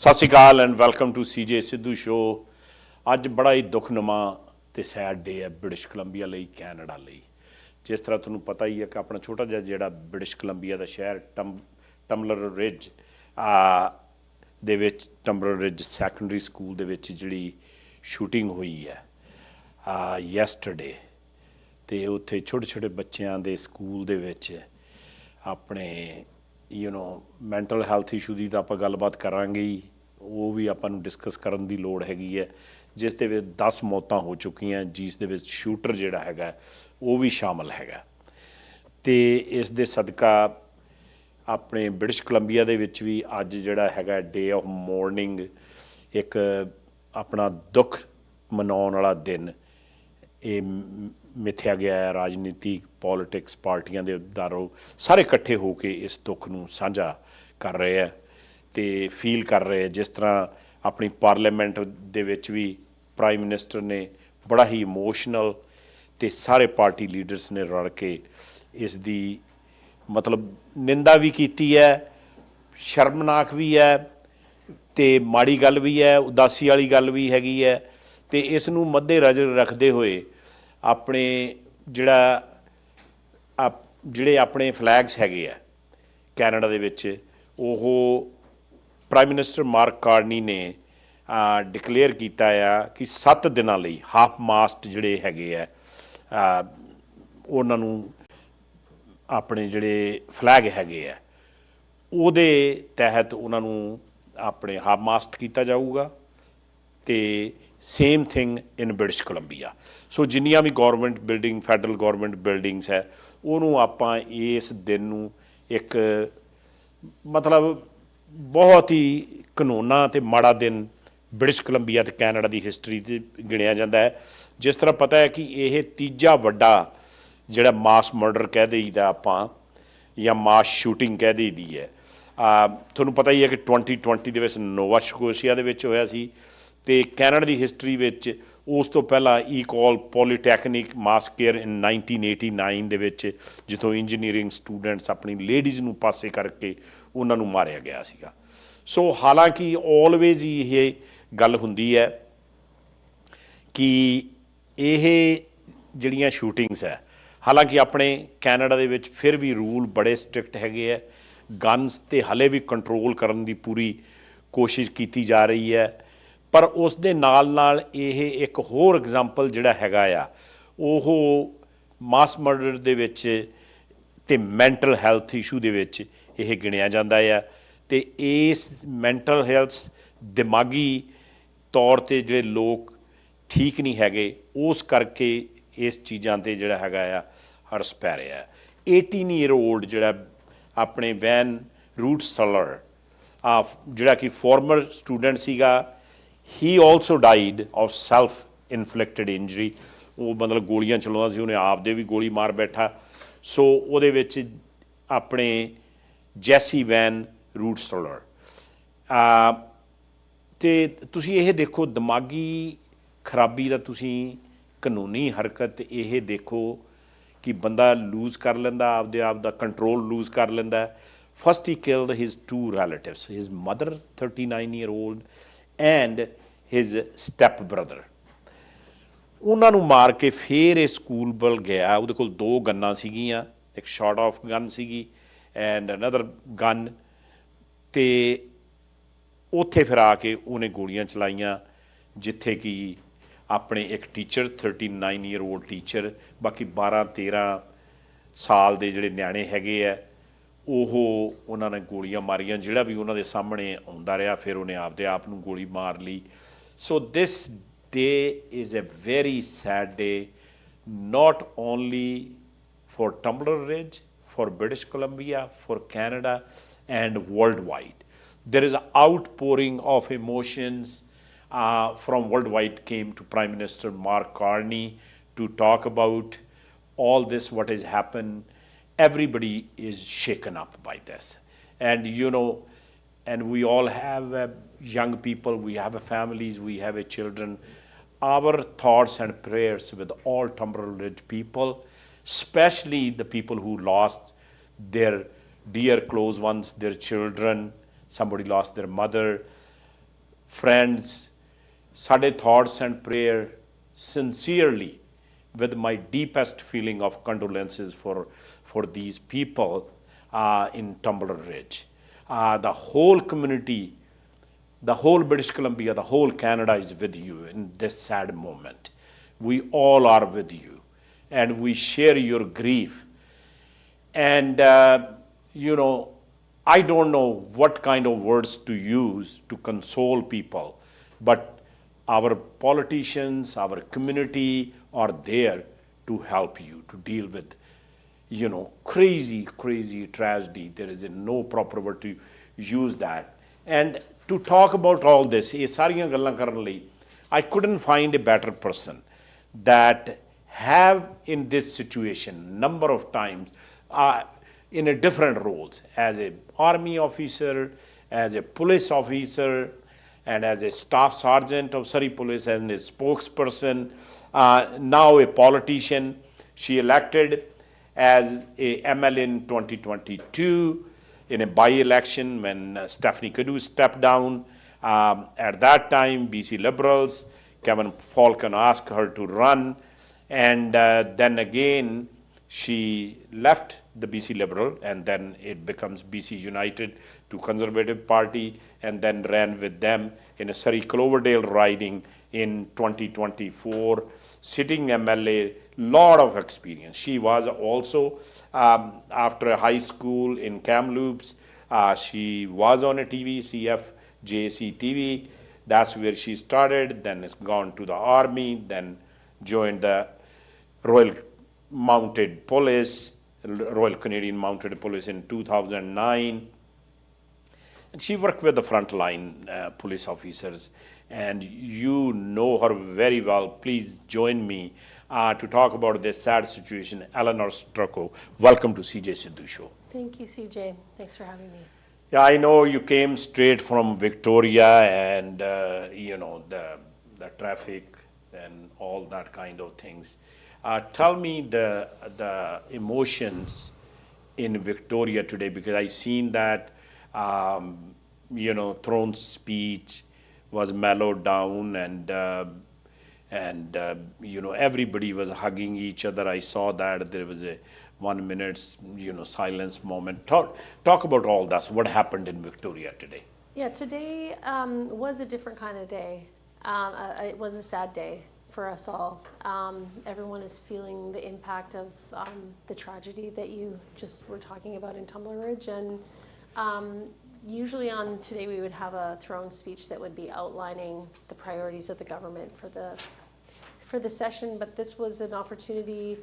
ਸਤਿ ਸ਼੍ਰੀ ਅਕਾਲ and welcome to CJ Sidhu show. ਅੱਜ ਬੜਾ ਹੀ ਦੁਖਨੁਮਾ ਤੇ ਸੈਡ ਡੇ ਹੈ ਬ੍ਰਿਟਿਸ਼ ਕੋਲੰਬੀਆ ਲਈ, ਕੈਨੇਡਾ ਲਈ। ਜਿਸ ਤਰ੍ਹਾਂ ਤੁਹਾਨੂੰ ਪਤਾ ਹੀ ਹੈ ਕਿ ਆਪਣਾ ਛੋਟਾ ਜਿਹਾ ਜਿਹੜਾ ਬ੍ਰਿਟਿਸ਼ ਕੋਲੰਬੀਆ ਦਾ ਸ਼ਹਿਰ ਟੰਬਲਰ ਰਿਜ ਦੇ ਵਿੱਚ, ਟੰਬਲਰ ਰਿਜ ਸੈਕੰਡਰੀ ਸਕੂਲ ਦੇ ਵਿੱਚ ਜਿਹੜੀ ਸ਼ੂਟਿੰਗ ਹੋਈ ਹੈ ਯੈਸਟਰਡੇ, ਅਤੇ ਉੱਥੇ ਛੋਟੇ ਛੋਟੇ ਬੱਚਿਆਂ ਦੇ ਸਕੂਲ ਦੇ ਵਿੱਚ ਆਪਣੇ ਮੈਂਟਲ ਹੈਲਥ ਇਸ਼ੂ ਦੀ ਤਾਂ ਆਪਾਂ ਗੱਲਬਾਤ ਕਰਾਂਗੇ ਹੀ, ਉਹ ਵੀ ਆਪਾਂ ਨੂੰ ਡਿਸਕਸ ਕਰਨ ਦੀ ਲੋੜ ਹੈਗੀ ਹੈ, ਜਿਸ ਦੇ ਵਿੱਚ 10 ਮੌਤਾਂ ਹੋ ਚੁੱਕੀਆਂ, ਜਿਸ ਦੇ ਵਿੱਚ ਸ਼ੂਟਰ ਜਿਹੜਾ ਹੈਗਾ ਉਹ ਵੀ ਸ਼ਾਮਲ ਹੈਗਾ। ਅਤੇ ਇਸ ਦੇ ਸਦਕਾ ਆਪਣੇ ਬ੍ਰਿਟਿਸ਼ ਕੋਲੰਬੀਆ ਦੇ ਵਿੱਚ ਵੀ ਅੱਜ ਜਿਹੜਾ ਹੈਗਾ ਡੇ ਆਫ ਮੋਰਨਿੰਗ, ਇੱਕ ਆਪਣਾ ਦੁੱਖ ਮਨਾਉਣ ਵਾਲਾ ਦਿਨ ਇਹ ਮਿਥਿਆ ਗਿਆ ਹੈ। ਰਾਜਨੀਤਿਕ ਪੋਲੀਟਿਕਸ ਪਾਰਟੀਆਂ ਦੇ ਦਾਰੋਂ ਸਾਰੇ ਇਕੱਠੇ ਹੋ ਕੇ ਇਸ ਦੁੱਖ ਨੂੰ ਸਾਂਝਾ ਕਰ ਰਹੇ ਹੈ ਅਤੇ ਫੀਲ ਕਰ ਰਹੇ ਹੈ। ਜਿਸ ਤਰ੍ਹਾਂ ਆਪਣੀ ਪਾਰਲੀਮੈਂਟ ਦੇ ਵਿੱਚ ਵੀ ਪ੍ਰਾਈਮ ਮਿਨਿਸਟਰ ਨੇ ਬੜਾ ਹੀ ਇਮੋਸ਼ਨਲ ਅਤੇ ਸਾਰੇ ਪਾਰਟੀ ਲੀਡਰਸ ਨੇ ਰਲ ਕੇ ਇਸ ਦੀ ਮਤਲਬ ਨਿੰਦਾ ਵੀ ਕੀਤੀ ਹੈ, ਸ਼ਰਮਨਾਕ ਵੀ ਹੈ ਅਤੇ ਮਾੜੀ ਗੱਲ ਵੀ ਹੈ, ਉਦਾਸੀ ਵਾਲੀ ਗੱਲ ਵੀ ਹੈਗੀ ਹੈ। ਅਤੇ ਇਸ ਨੂੰ ਮੱਦੇ ਨਜ਼ਰ ਰੱਖਦੇ ਹੋਏ ਆਪਣੇ ਜਿਹੜੇ ਆਪਣੇ ਫਲੈਗਸ ਹੈਗੇ ਆ ਕੈਨੇਡਾ ਦੇ ਵਿੱਚ, ਉਹ ਪ੍ਰਾਈਮ ਮਿਨਿਸਟਰ ਮਾਰਕ ਕਾਰਨੀ ਨੇ ਡਿਕਲੇਅਰ ਕੀਤਾ ਆ ਕਿ 7 ਦਿਨਾਂ ਲਈ ਹਾਫ ਮਾਸਟ ਜਿਹੜੇ ਹੈਗੇ ਆ ਉਹਨਾਂ ਨੂੰ ਆਪਣੇ ਜਿਹੜੇ ਫਲੈਗ ਹੈਗੇ ਆ ਉਹਦੇ ਤਹਿਤ ਉਹਨਾਂ ਨੂੰ ਆਪਣੇ ਹਾਫ ਮਾਸਟ ਕੀਤਾ ਜਾਊਗਾ। ਅਤੇ same thing in British Columbia. So ਜਿੰਨੀਆਂ ਵੀ government building, federal government buildings ਹੈ, ਉਹਨੂੰ ਆਪਾਂ ਇਸ ਦਿਨ ਨੂੰ ਇੱਕ ਮਤਲਬ ਬਹੁਤ ਹੀ ਘਿਨੌਨਾ ਅਤੇ ਮਾੜਾ ਦਿਨ ਬ੍ਰਿਟਿਸ਼ ਕੋਲੰਬੀਆ ਅਤੇ ਕੈਨੇਡਾ ਦੀ ਹਿਸਟਰੀ 'ਤੇ ਗਿਣਿਆ ਜਾਂਦਾ ਹੈ। ਜਿਸ ਤਰ੍ਹਾਂ ਪਤਾ ਹੈ ਕਿ ਇਹ ਤੀਜਾ ਵੱਡਾ ਜਿਹੜਾ ਮਾਸ ਮਰਡਰ ਕਹਿ ਦੇਈਦਾ ਆਪਾਂ, ਜਾਂ ਮਾਸ ਸ਼ੂਟਿੰਗ ਕਹਿ ਦੇਈਦੀ ਹੈ। ਤੁਹਾਨੂੰ ਪਤਾ ਹੀ ਹੈ ਕਿ 2020 ਦੇ ਵਿੱਚ ਨੋਵਾ ਸਕੋਸ਼ੀਆ ਦੇ ਵਿੱਚ ਹੋਇਆ ਸੀ, ਅਤੇ ਕੈਨੇਡਾ ਦੀ ਹਿਸਟਰੀ ਵਿੱਚ ਉਸ ਤੋਂ ਪਹਿਲਾਂ ਈਕੋਲ ਪੋਲੀਟੈਕਨਿਕ ਮਾਸਕੇਅਰ ਇਨ 1989 ਦੇ ਵਿੱਚ, ਜਿੱਥੋਂ ਇੰਜੀਨੀਅਰਿੰਗ ਸਟੂਡੈਂਟਸ ਆਪਣੀ ਲੇਡੀਜ਼ ਨੂੰ ਪਾਸੇ ਕਰਕੇ ਉਹਨਾਂ ਨੂੰ ਮਾਰਿਆ ਗਿਆ ਸੀਗਾ। ਸੋ ਹਾਲਾਂਕਿ ਆਲਵੇਜ਼ ਹੀ ਇਹ ਗੱਲ ਹੁੰਦੀ ਹੈ ਕਿ ਇਹ ਜਿਹੜੀਆਂ ਸ਼ੂਟਿੰਗਸ ਹੈ, ਹਾਲਾਂਕਿ ਆਪਣੇ ਕੈਨੇਡਾ ਦੇ ਵਿੱਚ ਫਿਰ ਵੀ ਰੂਲ ਬੜੇ ਸਟ੍ਰਿਕਟ ਹੈਗੇ ਹੈ, ਗਨਸ 'ਤੇ ਹਾਲੇ ਵੀ ਕੰਟਰੋਲ ਕਰਨ ਦੀ ਪੂਰੀ ਕੋਸ਼ਿਸ਼ ਕੀਤੀ ਜਾ ਰਹੀ ਹੈ। ਪਰ ਉਸ ਦੇ ਨਾਲ ਨਾਲ ਇਹ ਇੱਕ ਹੋਰ ਐਗਜ਼ਾਮਪਲ ਜਿਹੜਾ ਹੈਗਾ ਆ, ਉਹ ਮਾਸ ਮਰਡਰ ਦੇ ਵਿੱਚ ਅਤੇ ਮੈਂਟਲ ਹੈਲਥ ਇਸ਼ੂ ਦੇ ਵਿੱਚ ਇਹ ਗਿਣਿਆ ਜਾਂਦਾ ਆ। ਅਤੇ ਇਸ ਮੈਂਟਲ ਹੈਲਥ, ਦਿਮਾਗੀ ਤੌਰ 'ਤੇ ਜਿਹੜੇ ਲੋਕ ਠੀਕ ਨਹੀਂ ਹੈਗੇ, ਉਸ ਕਰਕੇ ਇਸ ਚੀਜ਼ਾਂ 'ਤੇ ਜਿਹੜਾ ਹੈਗਾ ਆ ਹਰਸ ਪੈ ਰਿਹਾ। 18 ਈਅਰ ਓਲਡ ਜਿਹੜਾ ਆਪਣੇ ਵੈਨ ਰੂਟਸਲਰ ਜਿਹੜਾ ਕਿ ਫਾਰਮਰ ਸਟੂਡੈਂਟ ਸੀਗਾ, he also died of self inflicted injury. ਉਹ ਮਤਲਬ ਗੋਲੀਆਂ ਚਲਾਉਂਦਾ ਸੀ, ਉਹਨੇ ਆਪਦੇ ਵੀ ਗੋਲੀ ਮਾਰ ਬੈਠਾ। ਸੋ ਉਹਦੇ ਵਿੱਚ ਆਪਣੇ ਜੈਸੀ ਵੈਨ ਰੂਟਸਲਰ। ਅਤੇ ਤੁਸੀਂ ਇਹ ਦੇਖੋ, ਦਿਮਾਗੀ ਖਰਾਬੀ ਦਾ ਤੁਸੀਂ ਕਾਨੂੰਨੀ ਹਰਕਤ ਇਹ ਦੇਖੋ ਕਿ ਬੰਦਾ ਲੂਜ਼ ਕਰ ਲੈਂਦਾ ਆਪਦੇ ਆਪ ਦਾ ਕੰਟਰੋਲ, ਲੂਜ਼ ਕਰ ਲੈਂਦਾ। First he killed his 2 relatives, his mother 39 year old and his step brother. ਉਹਨਾਂ ਨੂੰ ਮਾਰ ਕੇ ਫਿਰ ਇਹ ਸਕੂਲ ਵੱਲ ਗਿਆ। ਉਹਦੇ ਕੋਲ 2 ਗੰਨਾਂ ਸੀਗੀਆਂ, ਇੱਕ ਸ਼ਾਰਟ ਆਫ ਗਨ ਸੀਗੀ ਐਂਡ ਅਨਦਰ ਗਨ, ਅਤੇ ਉੱਥੇ ਫਿਰ ਆ ਕੇ ਉਹਨੇ ਗੋਲੀਆਂ ਚਲਾਈਆਂ, ਜਿੱਥੇ ਕਿ ਆਪਣੇ ਇੱਕ ਟੀਚਰ 39 ਈਅਰ ਓਲਡ ਟੀਚਰ, ਬਾਕੀ 12-13 ਸਾਲ ਦੇ ਜਿਹੜੇ ਨਿਆਣੇ ਹੈਗੇ ਆ, ਉਹਨਾਂ ਨੇ ਗੋਲੀਆਂ ਮਾਰੀਆਂ। ਜਿਹੜਾ ਵੀ ਉਹਨਾਂ ਦੇ ਸਾਹਮਣੇ ਆਉਂਦਾ ਰਿਹਾ, ਫਿਰ ਉਹਨੇ ਆਪਦੇ ਆਪ ਨੂੰ ਗੋਲੀ ਮਾਰ ਲਈ। So this day is a very sad day, not only for Tumbler Ridge, for British Columbia, for Canada and worldwide. There is an outpouring of emotions from worldwide came to Prime Minister Mark Carney to talk about all this, what has happened. Everybody is shaken up by this. And and we all have young people, we have families, we have children. Our thoughts and prayers with all Tumbler Ridge people, especially the people who lost their dear close ones, their children, somebody lost their mother, friends, ਸਾਡੇ thoughts and prayer sincerely with my deepest feeling of condolences for these people in Tumbler Ridge. The whole community, the whole British Columbia, the whole Canada is with you in this sad moment. We all are with you, and we share your grief. And, I don't know what kind of words to use to console people, but our politicians, our community are there to help you to deal with, crazy tragedy. There is no proper word to use that. And to talk about all this, ਇਹ ਸਾਰੀਆਂ ਗੱਲਾਂ ਕਰਨ ਲਈ, I couldn't find a better person that have in this situation number of times in a different roles, as a army officer, as a police officer, and as a staff sergeant of Surrey Police, and a spokesperson, now a politician. She elected as a ML in 2022 in a by-election when Stephanie Kadu stepped down. At that time, BC Liberals, Kevin Falcon asked her to run, and then again she left the BC Liberal, and then it becomes BC United to Conservative Party, and then ran with them in a Surrey Cloverdale riding in 2024, sitting MLA, lot of experience. She was also, after high school in Kamloops, she was on a TV, CFJC TV. That's where she started, then it's gone to the army, then joined the Royal Canadian Mounted Police in 2009. And she worked with the frontline police officers, and you know her very well. Please join me to talk about this sad situation. Elenore Sturko, welcome to CJ Sidhu Show. Thank you, CJ. Thanks for having me. Yeah, I know you came straight from Victoria, and the traffic and all that kind of things. Tell me the emotions in Victoria today, because I seen that Throne's speech was mellowed down, and everybody was hugging each other. I saw that there was a 1 minute silence moment. Talk about all that. What happened in Victoria today? Yeah, today was a different kind of day. It was a sad day for us all. Everyone is feeling the impact of the tragedy that you just were talking about in Tumbler Ridge, and usually on today we would have a throne speech that would be outlining the priorities of the government for the session, but this was an opportunity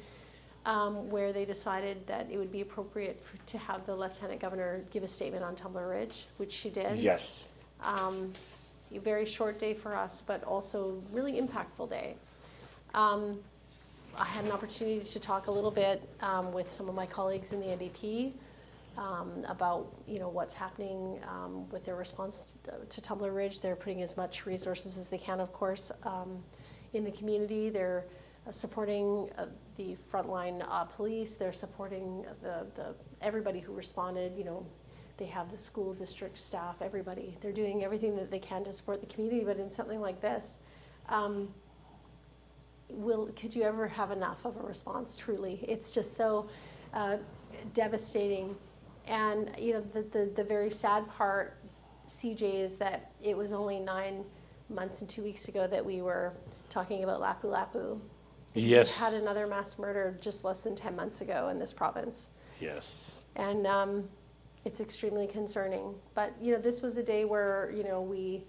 where they decided that it would be appropriate to have the Lieutenant Governor give a statement on Tumbler Ridge, which she did. Yes. A very short day for us, but also really impactful day. I had an opportunity to talk a little bit with some of my colleagues in the NDP about what's happening with their response to Tumbler Ridge. They're putting as much resources as they can, of course, in the community. They're supporting the frontline police. They're supporting everybody who responded. They have the school district staff, everybody. They're doing everything that they can to support the community, but in something like this, could you ever have enough of a response, truly? It's just so devastating. And the very sad part, CJ, is that it was only 9 months and 2 weeks ago that we were talking about Lapu Lapu. Yes. We had another mass murder just less than 10 months ago in this province. Yes. And it's extremely concerning. But this was a day where we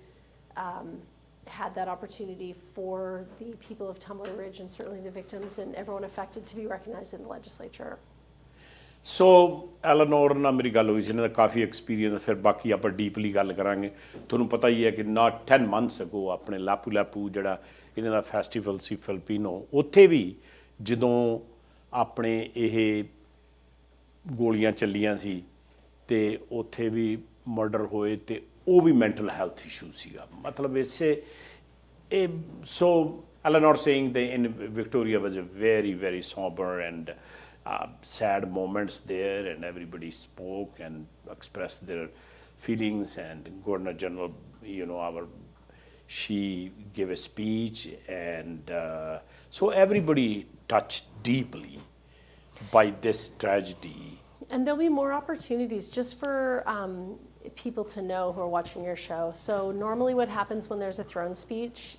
had that opportunity for the people of Tumbler Ridge and certainly the victims and everyone affected to be recognized in the legislature. So, Elenore ਨਾਲ ਮੇਰੀ ਗੱਲ ਹੋਈ ਸੀ, ਇਹਨਾਂ ਦਾ ਕਾਫੀ experience, ਫਿਰ ਬਾਕੀ ਆਪਾਂ deeply ਗੱਲ ਕਰਾਂਗੇ। ਤੁਹਾਨੂੰ ਪਤਾ ਹੀ ਹੈ ਕਿ not 10 months ago ਆਪਣੇ ਲਾਪੂ ਲਾਪੂ ਜਿਹੜਾ ਇਹਨਾਂ ਦਾ ਫੈਸਟੀਵਲ ਸੀ ਫਿਲਪੀਨੋ, ਉੱਥੇ ਵੀ ਜਦੋਂ ਆਪਣੇ ਇਹ ਗੋਲੀਆਂ ਚੱਲੀਆਂ ਸੀ ਤੇ ਉੱਥੇ ਵੀ ਮਰਡਰ ਹੋਏ ਤੇ ਉਹ ਵੀ ਮੈਂਟਲ ਹੈਲਥ ਇਸ਼ੂ ਸੀਗਾ। ਮਤਲਬ so Elenore saying that in Victoria was a very, very somber and sad moments there, and everybody spoke and expressed their feelings, and Governor General, our she gave a speech, and so everybody touched deeply by this tragedy. And there'll be more opportunities just for people to know who are watching your show. So normally what happens when there's a throne speech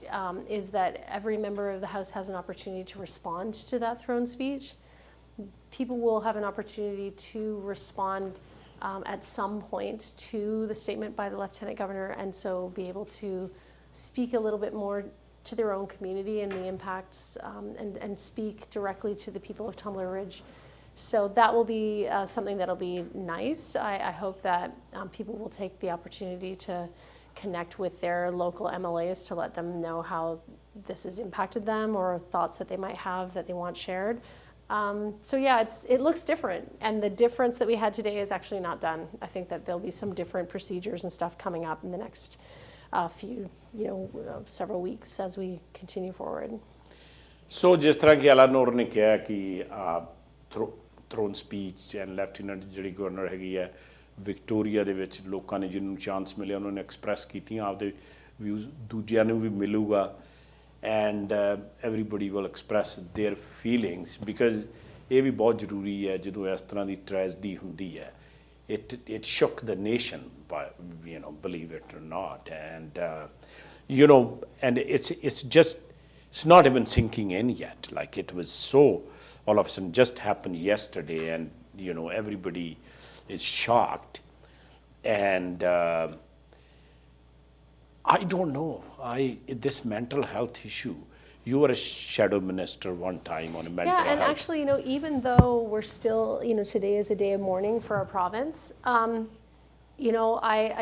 is that every member of the House has an opportunity to respond to that throne speech. People will have an opportunity to respond at some point to the statement by the Lieutenant Governor, and so be able to speak a little bit more to their own community and the impacts, and speak directly to the people of Tumbler Ridge. So that will be something that'll be nice. I hope that people will take the opportunity to connect with their local MLAs to let them know how this has impacted them, or thoughts that they might have that they want shared. So yeah, it looks different, and the difference that we had today is actually not done. I think that there'll be some different procedures and stuff coming up in the next few, several weeks as we continue forward. So ਜਿਸ ਤਰ੍ਹਾਂ ਕਿ ਐਲਾਨੋਰ ਨੇ ਕਿਹਾ ਕਿ thrown speech and lieutenant ਜਿਹੜੀ governor ਹੈਗੀ ਹੈ Victoria ਦੇ ਵਿੱਚ ਲੋਕਾਂ ਨੇ ਜਿਹਨੂੰ ਚਾਂਸ ਮਿਲਿਆ ਉਹਨਾਂ ਨੇ ਐਕਸਪ੍ਰੈਸ ਕੀਤੀਆਂ ਆਪਦੇ ਵਿਊਜ਼, ਦੂਜਿਆਂ ਨੂੰ ਵੀ ਮਿਲੂਗਾ, and everybody will express their feelings, because ਇਹ ਵੀ ਬਹੁਤ ਜ਼ਰੂਰੀ ਹੈ ਜਦੋਂ ਇਸ ਤਰ੍ਹਾਂ ਦੀ ਟ੍ਰੈਜਡੀ ਹੁੰਦੀ ਹੈ. It shook the nation, believe it or not, and and it's not even sinking in yet. Like, it was so all of a sudden just happened yesterday, and everybody is shocked, and I don't know. This mental health issue. You were a shadow minister one time on a mental health. Yeah, and actually, even though we're still, today is a day of mourning for our province, I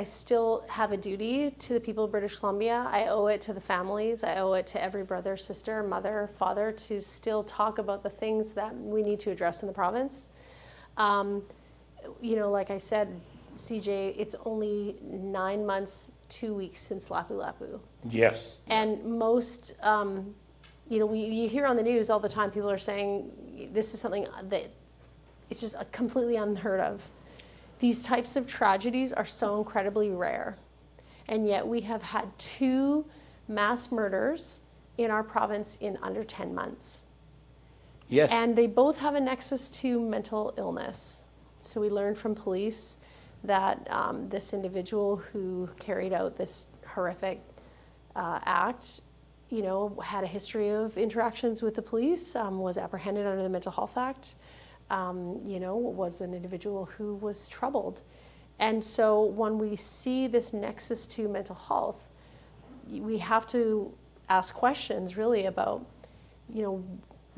still have a duty to the people of British Columbia. I owe it to the families. I owe it to every brother, sister, mother, father to still talk about the things that we need to address in the province. Like I said, CJ, it's only 9 months, 2 weeks since Lapu Lapu. Yes. And most, you hear on the news all the time, people are saying this is something that it's just completely unheard of. These types of tragedies are so incredibly rare. And yet we have had 2 mass murders in our province in under 10 months. Yes. And they both have a nexus to mental illness. So we learned from police that this individual who carried out this horrific act, had a history of interactions with the police, was apprehended under the Mental Health Act, was an individual who was troubled. And so when we see this nexus to mental health, we have to ask questions really about,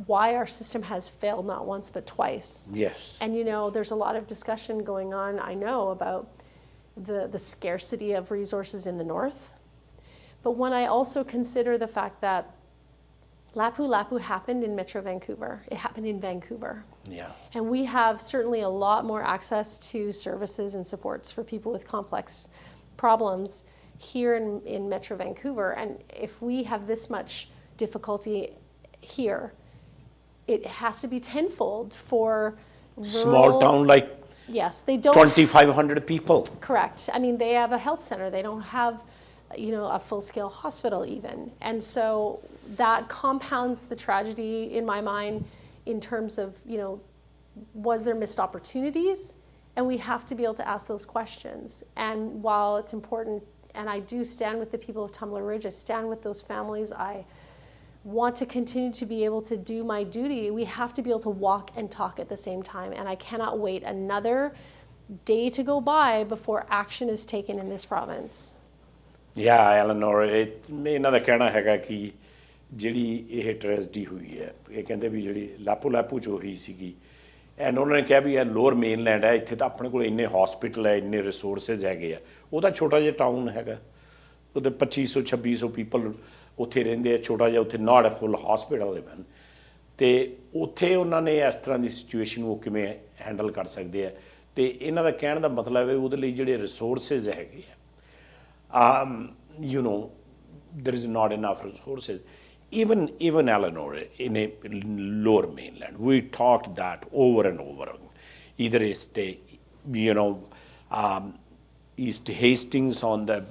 why our system has failed not once but twice. Yes. And there's a lot of discussion going on, I know, about the scarcity of resources in the north. But when I also consider the fact that Lapu Lapu happened in Metro Vancouver, it happened in Vancouver. Yeah. And we have certainly a lot more access to services and supports for people with complex problems here in Metro Vancouver. And if we have this much difficulty here, it has to be tenfold for rural... Small town like... Yes, they don't... 2,500 people. Correct. I mean, they have a health center. They don't have, a full-scale hospital even. And so that compounds the tragedy in my mind in terms of, was there missed opportunities? And we have to be able to ask those questions. And while it's important, and I do stand with the people of Tumbler Ridge, I stand with those families, I want to continue to be able to do my duty, we have to be able to walk and talk at the same time. And I cannot wait another day to go by before action is taken in this province. Yeah, Elenore, ਇਹਨਾਂ ਦਾ ਕਹਿਣਾ ਹੈਗਾ ਕਿ ਜਿਹੜੀ ਇਹ tragedy ਹੋਈ ਹੈ, ਇਹ ਕਹਿੰਦੇ ਵੀ ਜਿਹੜੀ ਲਾਪੂ ਚ ਹੋਈ ਸੀਗੀ, ਐਂਡ ਉਹਨਾਂ ਨੇ ਕਿਹਾ ਵੀ ਇਹ ਲੋਅਰ ਮੇਨਲੈਂਡ ਹੈ, ਇੱਥੇ ਤਾਂ ਆਪਣੇ ਕੋਲ ਇੰਨੇ ਹਸਪੀਟਲ ਹੈ, ਇੰਨੇ ਰਿਸੋਰਸਿਸ ਹੈਗੇ ਆ, ਉਹਦਾ ਛੋਟਾ ਜਿਹਾ ਟਾਊਨ ਹੈਗਾ, ਉਹਦੇ 2500-2600 ਪੀਪਲ ਉੱਥੇ ਰਹਿੰਦੇ ਆ, ਛੋਟਾ ਜਿਹਾ ਉੱਥੇ ਨਾਟ ਅ ਫੁੱਲ ਹਸਪੀਟਲ ਇਵਨ, ਅਤੇ ਉੱਥੇ ਉਹਨਾਂ ਨੇ ਇਸ ਤਰ੍ਹਾਂ ਦੀ ਸਿਚੁਏਸ਼ਨ ਨੂੰ ਕਿਵੇਂ ਹੈਂਡਲ ਕਰ ਸਕਦੇ ਆ, ਅਤੇ ਇਹਨਾਂ ਦਾ ਕਹਿਣ ਦਾ ਮਤਲਬ ਹੈ ਉਹਦੇ ਲਈ ਜਿਹੜੇ ਰਿਸੋਰਸਿਸ ਹੈਗੇ ਆ, there is not enough resources. Even Elenore, in a lower mainland, we talked that over and over again. Either East Hastings on the,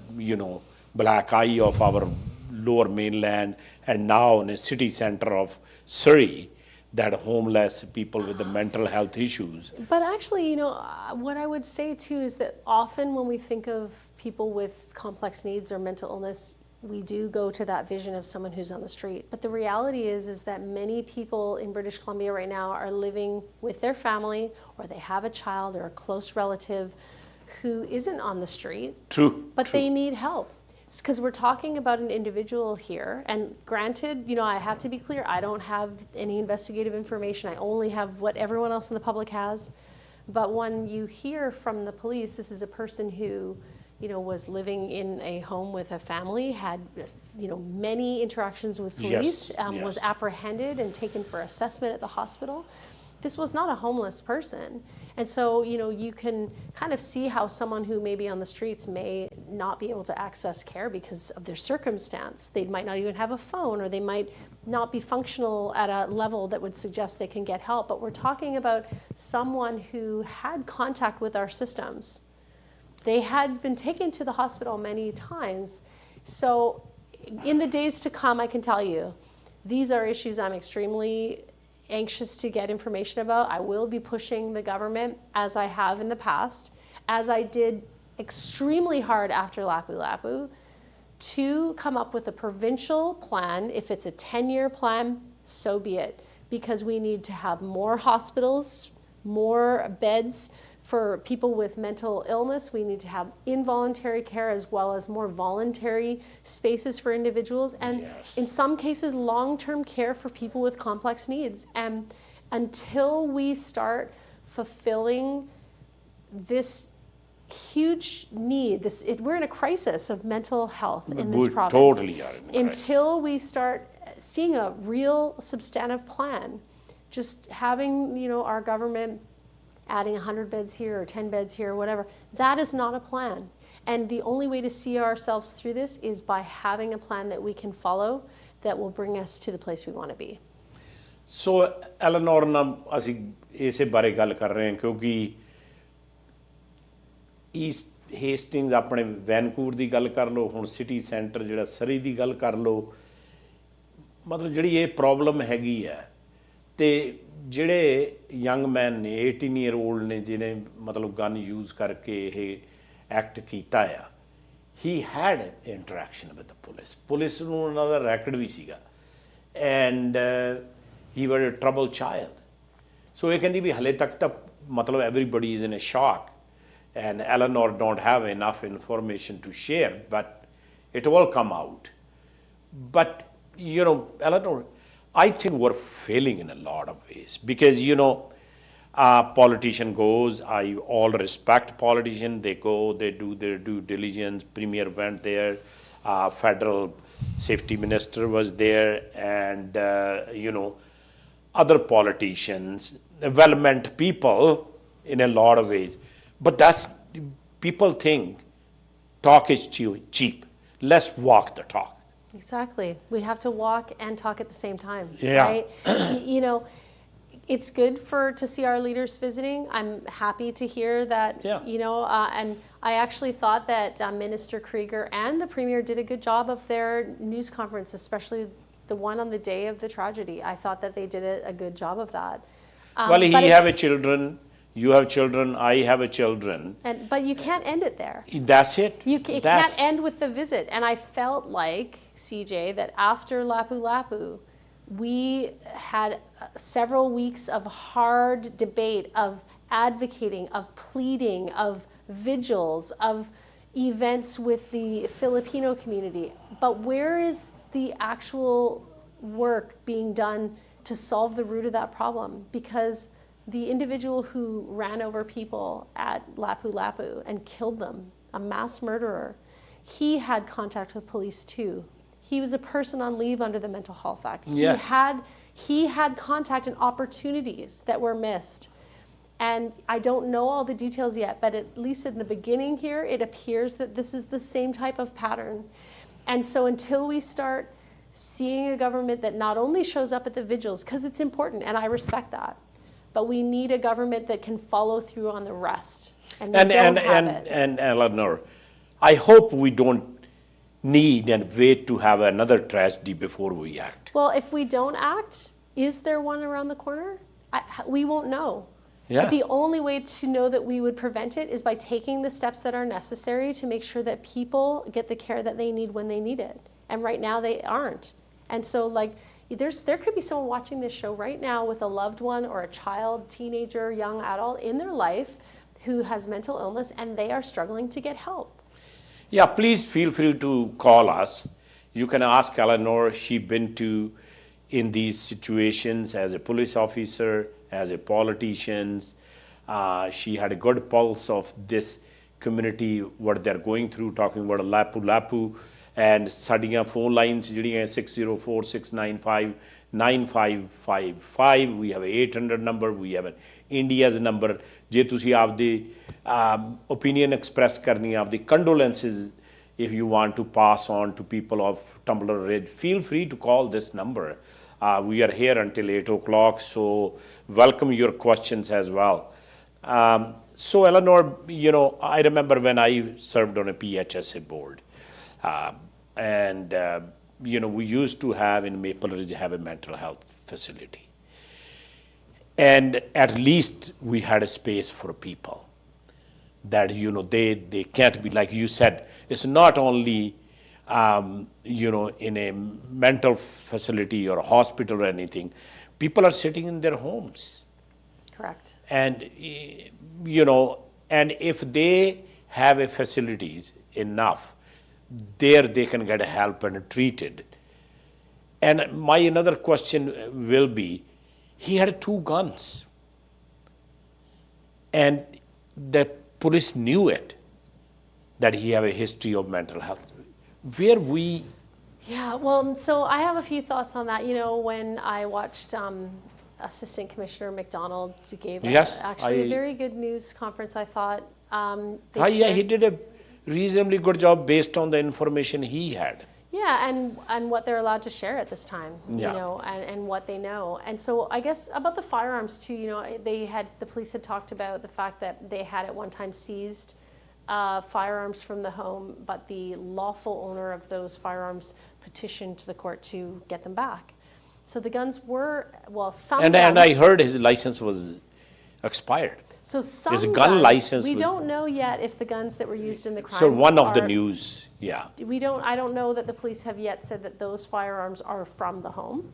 black eye of our lower mainland, and now in a city center of Surrey, that homeless people with the mental health issues. But actually, you know, what I would say too is that often when we think of people with complex needs or mental illness, we do go to that vision of someone who's on the street. But the reality is that many people in British Columbia right now are living with their family, or they have a child or a close relative who isn't on the street. True. But they need help. Because we're talking about an individual here, and granted, you know, I have to be clear, I don't have any investigative information. I only have what everyone else in the public has. But when you hear from the police, this is a person who, you know, was living in a home with a family, had, you know, many interactions with police, was apprehended and taken for assessment at the hospital. This was not a homeless person. And so, you know, you can kind of see how someone who may be on the streets may not be able to access care because of their circumstance. They might not even have a phone, or they might not be functional at a level that would suggest they can get help. But we're talking about someone who had contact with our systems. They had been taken to the hospital many times. So in the days to come, I can tell you, these are issues I'm extremely anxious to get information about. I will be pushing the government, as I have in the past, as I did extremely hard after Lapu Lapu, to come up with a provincial plan. If it's a 10-year plan, so be it, because we need to have more hospitals, more beds for people with mental illness. We need to have involuntary care as well as more voluntary spaces for individuals, and in some cases, long-term care for people with complex needs. And until we start fulfilling this huge need, we're in a crisis of mental health in this province. Totally are in a crisis. Until we start seeing a real substantive plan, just having, you know, our government adding 100 beds here or 10 beds here or whatever, that is not a plan. And the only way to see ourselves through this is by having a plan that we can follow that will bring us to the place we want to be. So, Elenore, ਨਾਲ ਅਸੀਂ ਇਸੇ ਬਾਰੇ ਗੱਲ ਕਰ ਰਹੇ ਹਾਂ ਕਿਉਂਕਿ East Hastings ਆਪਣੇ ਵੈਨਕੂਵਰ ਦੀ ਗੱਲ ਕਰ ਲਓ, ਹੁਣ ਸਿਟੀ ਸੈਂਟਰ ਜਿਹੜਾ ਸਰੀ ਦੀ ਗੱਲ ਕਰ ਲਓ, ਮਤਲਬ ਜਿਹੜੀ ਇਹ ਪ੍ਰੋਬਲਮ ਹੈਗੀ ਹੈ, ਤੇ ਜਿਹੜੇ ਯੰਗ ਮੈਨ ਨੇ 18 ਈਅਰ ਓਲਡ ਨੇ ਜਿਹਨੇ ਮਤਲਬ ਗਨ ਯੂਜ਼ ਕਰਕੇ ਇਹ ਐਕਟ ਕੀਤਾ ਆ, he had interaction with the police ਨੂੰ ਉਹਨਾਂ ਦਾ ਰੈਕਡ ਵੀ ਸੀਗਾ, and he was a troubled child. So ਇਹ ਕਹਿੰਦੀ ਵੀ ਹਲੇ ਤੱਕ ਤਾਂ ਮਤਲਬ ਐਵਰੀਬਡੀ ਇਜ਼ ਇਨ ਅ ਸ਼ੌਕ, and Elenore don't have enough information to share, but it will come out. But, you know, Elenore, I think we're failing in a lot of ways because, you know, politician goes, I all respect politician, they go, they do their due diligence, Premier went there, Federal Safety Minister was there, and, you know, other politicians, development people in a lot of ways. But that's, people think talk is cheap. Let's walk the talk. Exactly. We have to walk and talk at the same time. Yeah. Right? You know, it's good to see our leaders visiting. I'm happy to hear that, you know, and I actually thought that Minister Krieger and the Premier did a good job of their news conference, especially the one on the day of the tragedy. I thought that they did a good job of that. Well, he have a children. You have children, I have a children. But you can't end it there. That's it. It can't end with the visit. And I felt like, CJ, that after Lapu Lapu, we had several weeks of hard debate, of advocating, of pleading, of vigils, of events with the Filipino community. But where is the actual work being done to solve the root of that problem? Because the individual who ran over people at Lapu Lapu and killed them, a mass murderer, he had contact with police too. He was a person on leave under the Mental Health Act. Yes. He had contact and opportunities that were missed. And I don't know all the details yet, but at least in the beginning here, it appears that this is the same type of pattern. And so until we start seeing a government that not only shows up at the vigils, because it's important, and I respect that, but we need a government that can follow through on the rest. And Elenore, I hope we don't need and wait to have another tragedy before we act. Well, if we don't act, is there one around the corner? We won't know. Yeah. But the only way to know that we would prevent it is by taking the steps that are necessary to make sure that people get the care that they need when they need it. And right now they aren't. And so like, there could be someone watching this show right now with a loved one or a child, teenager, young adult in their life who has mental illness and they are struggling to get help. Yeah, please feel free to call us. You can ask Elenore. She's been to in these situations as a police officer, as a politician. She had a good pulse of this community, what they're going through, talking about Lapu Lapu. And ਸਾਡੀਆਂ phone lines ਜਿਹੜੀਆਂ 6046959555 we have an 800 number, we have an India's number. ਜੇ ਤੁਸੀਂ ਆਪਦੀ opinion express ਕਰਨੀ ਹੈ, ਆਪਦੀ condolences if you want to pass on to people of Tumbler Ridge, feel free to call this number. We are here until 8 o'clock, so welcome your questions as well. So Elenore, you know, I remember when I served on a PHSA board. And you know, we used to have in Maple Ridge have a mental health facility, and at least we had a space for people that, you know, they can't be, like you said, it's not only you know, in a mental facility or a hospital or anything, people are sitting in their homes. Correct. And you know, and if they have a facilities enough, there they can get help and treated. And my another question will be, he had 2 guns and the police knew it, that he have a history of mental health. Where we... Yeah, well, so I have a few thoughts on that. You know, when I watched Assistant Commissioner McDonald gave actually a very good news conference, I thought. Yeah, he did a reasonably good job based on the information he had. Yeah, and what they're allowed to share at this time, you know, and what they know. And so I guess about the firearms too, you know, the police had talked about the fact that they had at one time seized firearms from the home, but the lawful owner of those firearms petitioned to the court to get them back. So the guns were, well, some guns... And I heard his license was expired. So some his gun guns, license we don't know yet if the guns that were used in the crime So one of the news, yeah. I don't know that the police have yet said that those firearms are from the home.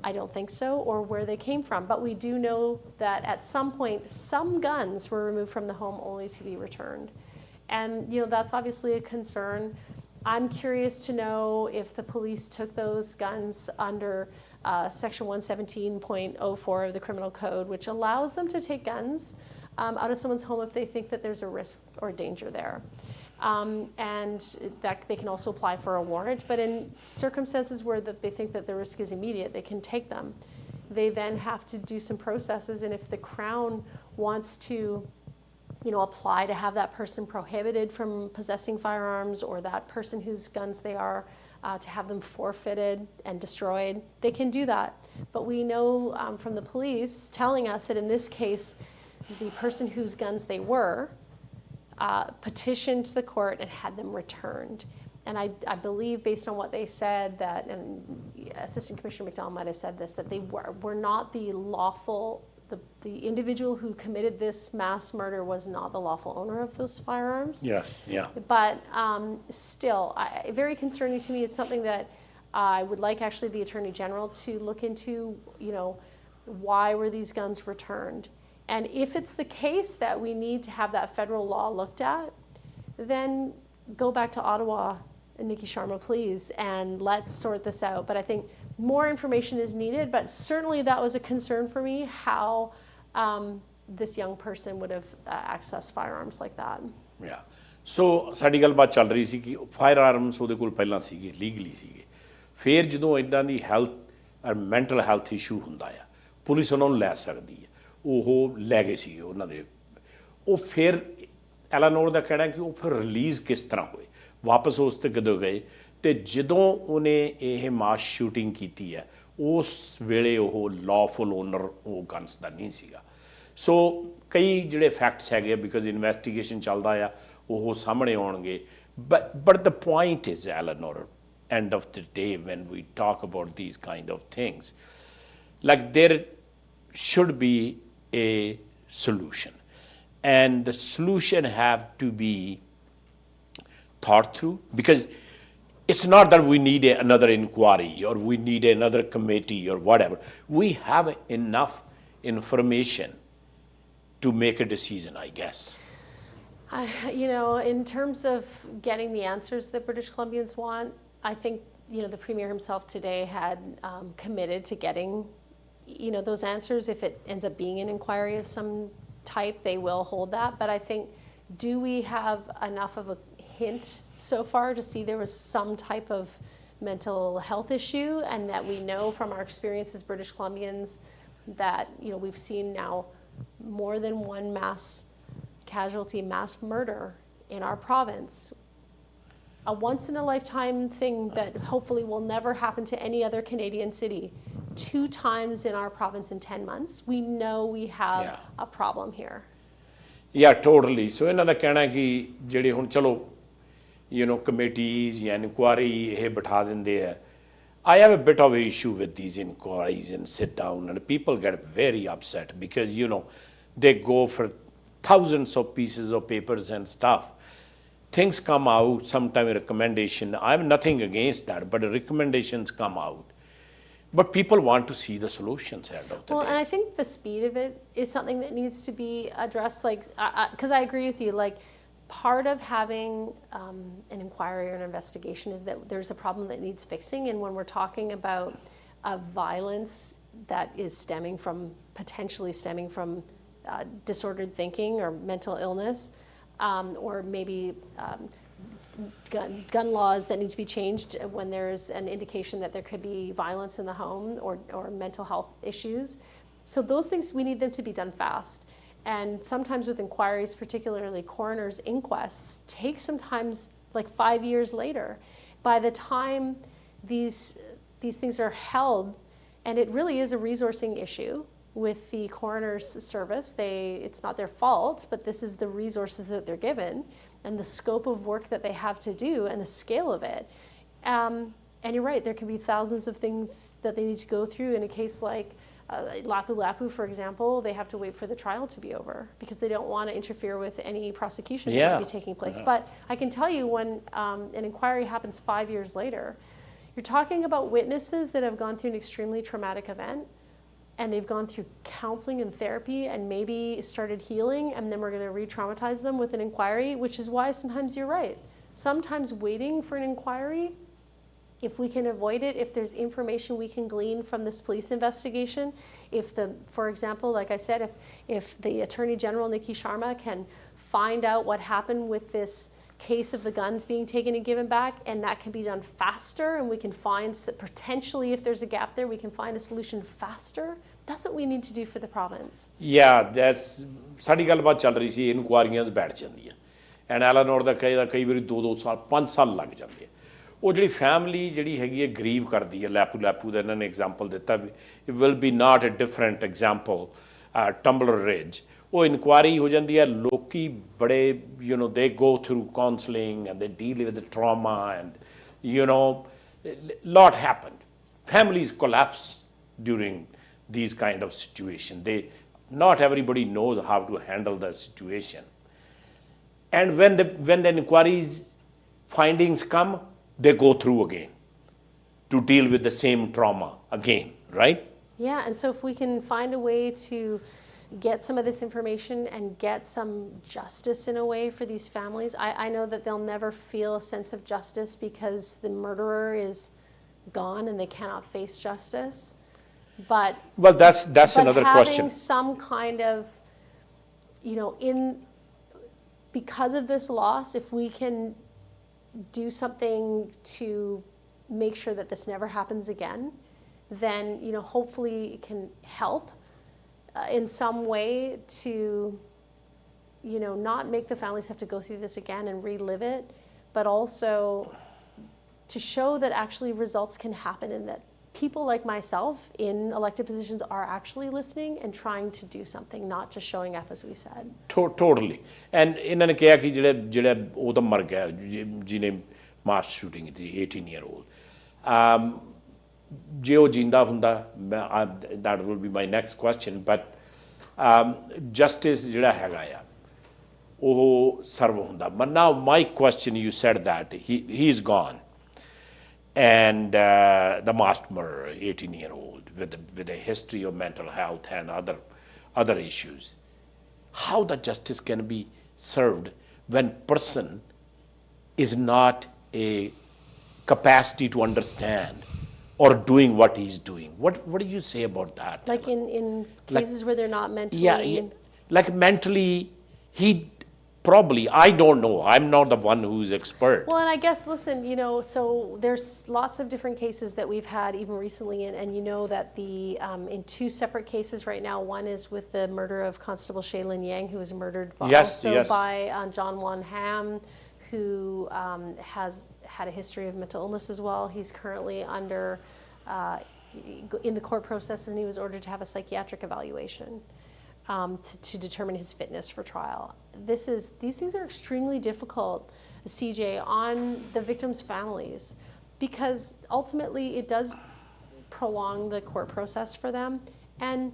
I don't think so, or where they came from. But we do know that at some point, some guns were removed from the home only to be returned. And, you know, that's obviously a concern. I'm curious to know if the police took those guns under Section 117.04 of the Criminal Code, which allows them to take guns out of someone's home if they think that there's a risk or danger there. And that they can also apply for a warrant, but in circumstances where they think that the risk is immediate, they can take them. They then have to do some processes, and if the Crown wants to, you know, apply to have that person prohibited from possessing firearms, or that person whose guns they are, to have them forfeited and destroyed, they can do that. But we know from the police telling us that in this case, the person whose guns they were petitioned to the court and had them returned. And I believe, based on what they said, that, and Assistant Commissioner McDonald might have said this, that they were not the lawful, the individual who committed this mass murder was not the lawful owner of those firearms. Yes, yeah. But still, very concerning to me. It's something that I would like actually the Attorney General to look into, you know, why were these guns returned? And if it's the case that we need to have that federal law looked at, then go back to Ottawa, Nikki Sharma, please, and let's sort this out. But I think more information is needed, but certainly that was a concern for me, how this young person would have accessed firearms like that. Yeah. So ਸਾਡੀ ਗੱਲਬਾਤ ਚੱਲ ਰਹੀ ਸੀ ਕਿ fire arms ਉਹਦੇ ਕੋਲ ਪਹਿਲਾਂ ਸੀਗੇ, legally ਸੀਗੇ। ਫਿਰ ਜਦੋਂ ਇਦਾਂ ਦੀ ਹੈਲਥ ਮੈਂਟਲ ਹੈਲਥ ਇਸ਼ੂ ਹੁੰਦਾ ਆ, ਪੁਲਿਸ ਉਹਨਾਂ ਨੂੰ ਲੈ ਸਕਦੀ ਹੈ। ਉਹ ਲੈ ਗਏ ਸੀ ਉਹਨਾਂ ਦੇ, ਉਹ ਫਿਰ ਐਲਾਨੋਰ ਦਾ ਕਹਿਣਾ ਕਿ ਉਹ ਫਿਰ ਰਿਲੀਜ਼ ਕਿਸ ਤਰ੍ਹਾਂ ਹੋਏ, ਵਾਪਸ ਉਸ ਤੇ ਕਦੋਂ ਗਏ, ਤੇ ਜਦੋਂ ਉਹਨੇ ਇਹ ਮਾਸ ਸ਼ੂਟਿੰਗ ਕੀਤੀ ਹੈ ਉਸ ਵੇਲੇ ਉਹ ਲਾਫੁਲ ਓਨਰ ਉਹ ਗਨਸ ਦਾ ਨਹੀਂ ਸੀਗਾ। ਸੋ ਕਈ ਜਿਹੜੇ ਫੈਕਟਸ ਹੈਗੇ, ਬਿਕਾਜ਼ ਇਨਵੈਸਟੀਗੇਸ਼ਨ ਚੱਲਦਾ ਆ, ਉਹ ਸਾਹਮਣੇ ਆਉਣਗੇ। But the point is, Eleanor, end of the day, when we talk about these kind of things, like there should be a solution, and the solution have to be thought through, because it's not that we need another inquiry or we need another committee or whatever. We have enough information to make a decision, I guess. In terms of getting the answers that British Columbians want, I think, the Premier himself today had committed to getting, those answers. If it ends up being an inquiry of some type, they will hold that. But I think, do we have enough of a hint so far to see there was some type of mental health issue, and that we know from our experience as British Columbians that, we've seen now more than one mass casualty, mass murder in our province. A once in a lifetime thing that hopefully will never happen to any other Canadian city. 2 times in our province in 10 months. We know we have a problem here. Yeah, totally. So ਇਹਨਾਂ ਦਾ ਕਹਿਣਾ ਕਿ ਜਿਹੜੇ ਹੁਣ ਚਲੋ committees ਜਾਂ inquiry ਇਹ ਬਿਠਾ ਦਿੰਦੇ ਆ. I have a bit of an issue with these inquiries and sit down, and people get very upset because they go for thousands of pieces of papers and stuff. Things come out, sometimes a recommendation. I have nothing against that, but recommendations come out. But people want to see the solutions end of the day. And I think the speed of it is something that needs to be addressed, because I agree with you, part of having an inquiry or an investigation is that there's a problem that needs fixing. And when we're talking about violence that is potentially stemming from disordered thinking or mental illness, or maybe gun laws that need to be changed when there's an indication that there could be violence in the home or mental health issues. So those things, we need them to be done fast. And sometimes with inquiries, particularly coroners' inquests, take sometimes 5 years later. By the time these things are held, and it really is a resourcing issue with the coroner's service. It's not their fault, but this is the resources that they're given and the scope of work that they have to do and the scale of it. And you're right, there can be thousands of things that they need to go through. In a case like Lapu-Lapu, for example, they have to wait for the trial to be over because they don't want to interfere with any prosecution that might be taking place. But I can tell you, when an inquiry happens 5 years later, you're talking about witnesses that have gone through an extremely traumatic event, and they've gone through counseling and therapy and maybe started healing, and then we're going to re-traumatize them with an inquiry, which is why sometimes you're right. Sometimes waiting for an inquiry, if we can avoid it, if there's information we can glean from this police investigation, for example, like I said, if the Attorney General, Nikki Sharma, can find out what happened with this case of the guns being taken and given back, and that can be done faster, and we can find, potentially, if there's a gap there, we can find a solution faster. That's what we need to do for the province. Yeah, that's ਸਾਡੀ ਗੱਲਬਾਤ ਚੱਲ ਰਹੀ ਸੀ, ਇਨਕੁਆਰੀਆਂ ਬੈਠ ਜਾਂਦੀਆਂ, and Elenore ਦਾ ਕਈ ਵਾਰੀ 2-2 ਸਾਲ 5 ਸਾਲ ਲੱਗ ਜਾਂਦੇ ਆ। ਉਹ ਜਿਹੜੀ ਫੈਮਿਲੀ ਜਿਹੜੀ ਹੈਗੀ ਹੈ ਗਰੀਵ ਕਰਦੀ ਹੈ। ਲੈਪੂ ਦਾ ਇਹਨਾਂ ਨੇ ਐਗਜ਼ਾਮਪਲ ਦਿੱਤਾ, it will be not a different example Tumbler Ridge. ਉਹ ਇਨਕੁਆਰੀ ਹੋ ਜਾਂਦੀ ਹੈ, ਲੋਕੀ ਬੜੇ they go through counseling and they deal with the trauma, and lot happened. Families collapse during these kind of situations. Not everybody knows how to handle the situation, and when the inquiries findings come, they go through again to deal with the same trauma again, right? Yeah, and so if we can find a way to get some of this information and get some justice in a way for these families. I know that they'll never feel a sense of justice because the murderer is gone and they cannot face justice. But that's another question. Having some kind of, because of this loss, if we can do something to make sure that this never happens again, then hopefully it can help in some way to, not make the families have to go through this again and relive it, but also to show that actually results can happen and that people like myself in elected positions are actually listening and trying to do something, not just showing up, as we said. Totally. And ਇਹਨਾਂ ਨੇ ਕਿਹਾ ਕਿ ਜਿਹੜਾ ਉਹ ਤਾਂ ਮਰ ਗਿਆ ਜਿਹਨੇ ਮਾਸ ਸ਼ੂਟਿੰਗ ਕੀਤੀ 18-year-old ਜੇ ਉਹ ਜਿੰਦਾ ਹੁੰਦਾ that will be my next question, but justice ਜਿਹੜਾ ਹੈਗਾ ਆ ਉਹ ਸਰਵ ਹੁੰਦਾ. But now my question, you said that he's gone, and the masked murderer, 18-year-old with a history of mental health and other issues. How the justice can be served when person is not a capacity to understand or doing what he's doing? What do you say about that? Like in cases where they're not mentally... Yeah, like mentally, he probably, I don't know, I'm not the one who's expert. Well, and I guess, listen, you know, so there's lots of different cases that we've had even recently, and you know that the in 2 separate cases right now, one is with the murder of Constable Shaylin Yang, who was murdered by John Wan Ham, who has had a history of mental illness as well. He's currently under, in the court process, and he was ordered to have a psychiatric evaluation to determine his fitness for trial. These things are extremely difficult, CJ, on the victims' families, because ultimately it does prolong the court process for them. And,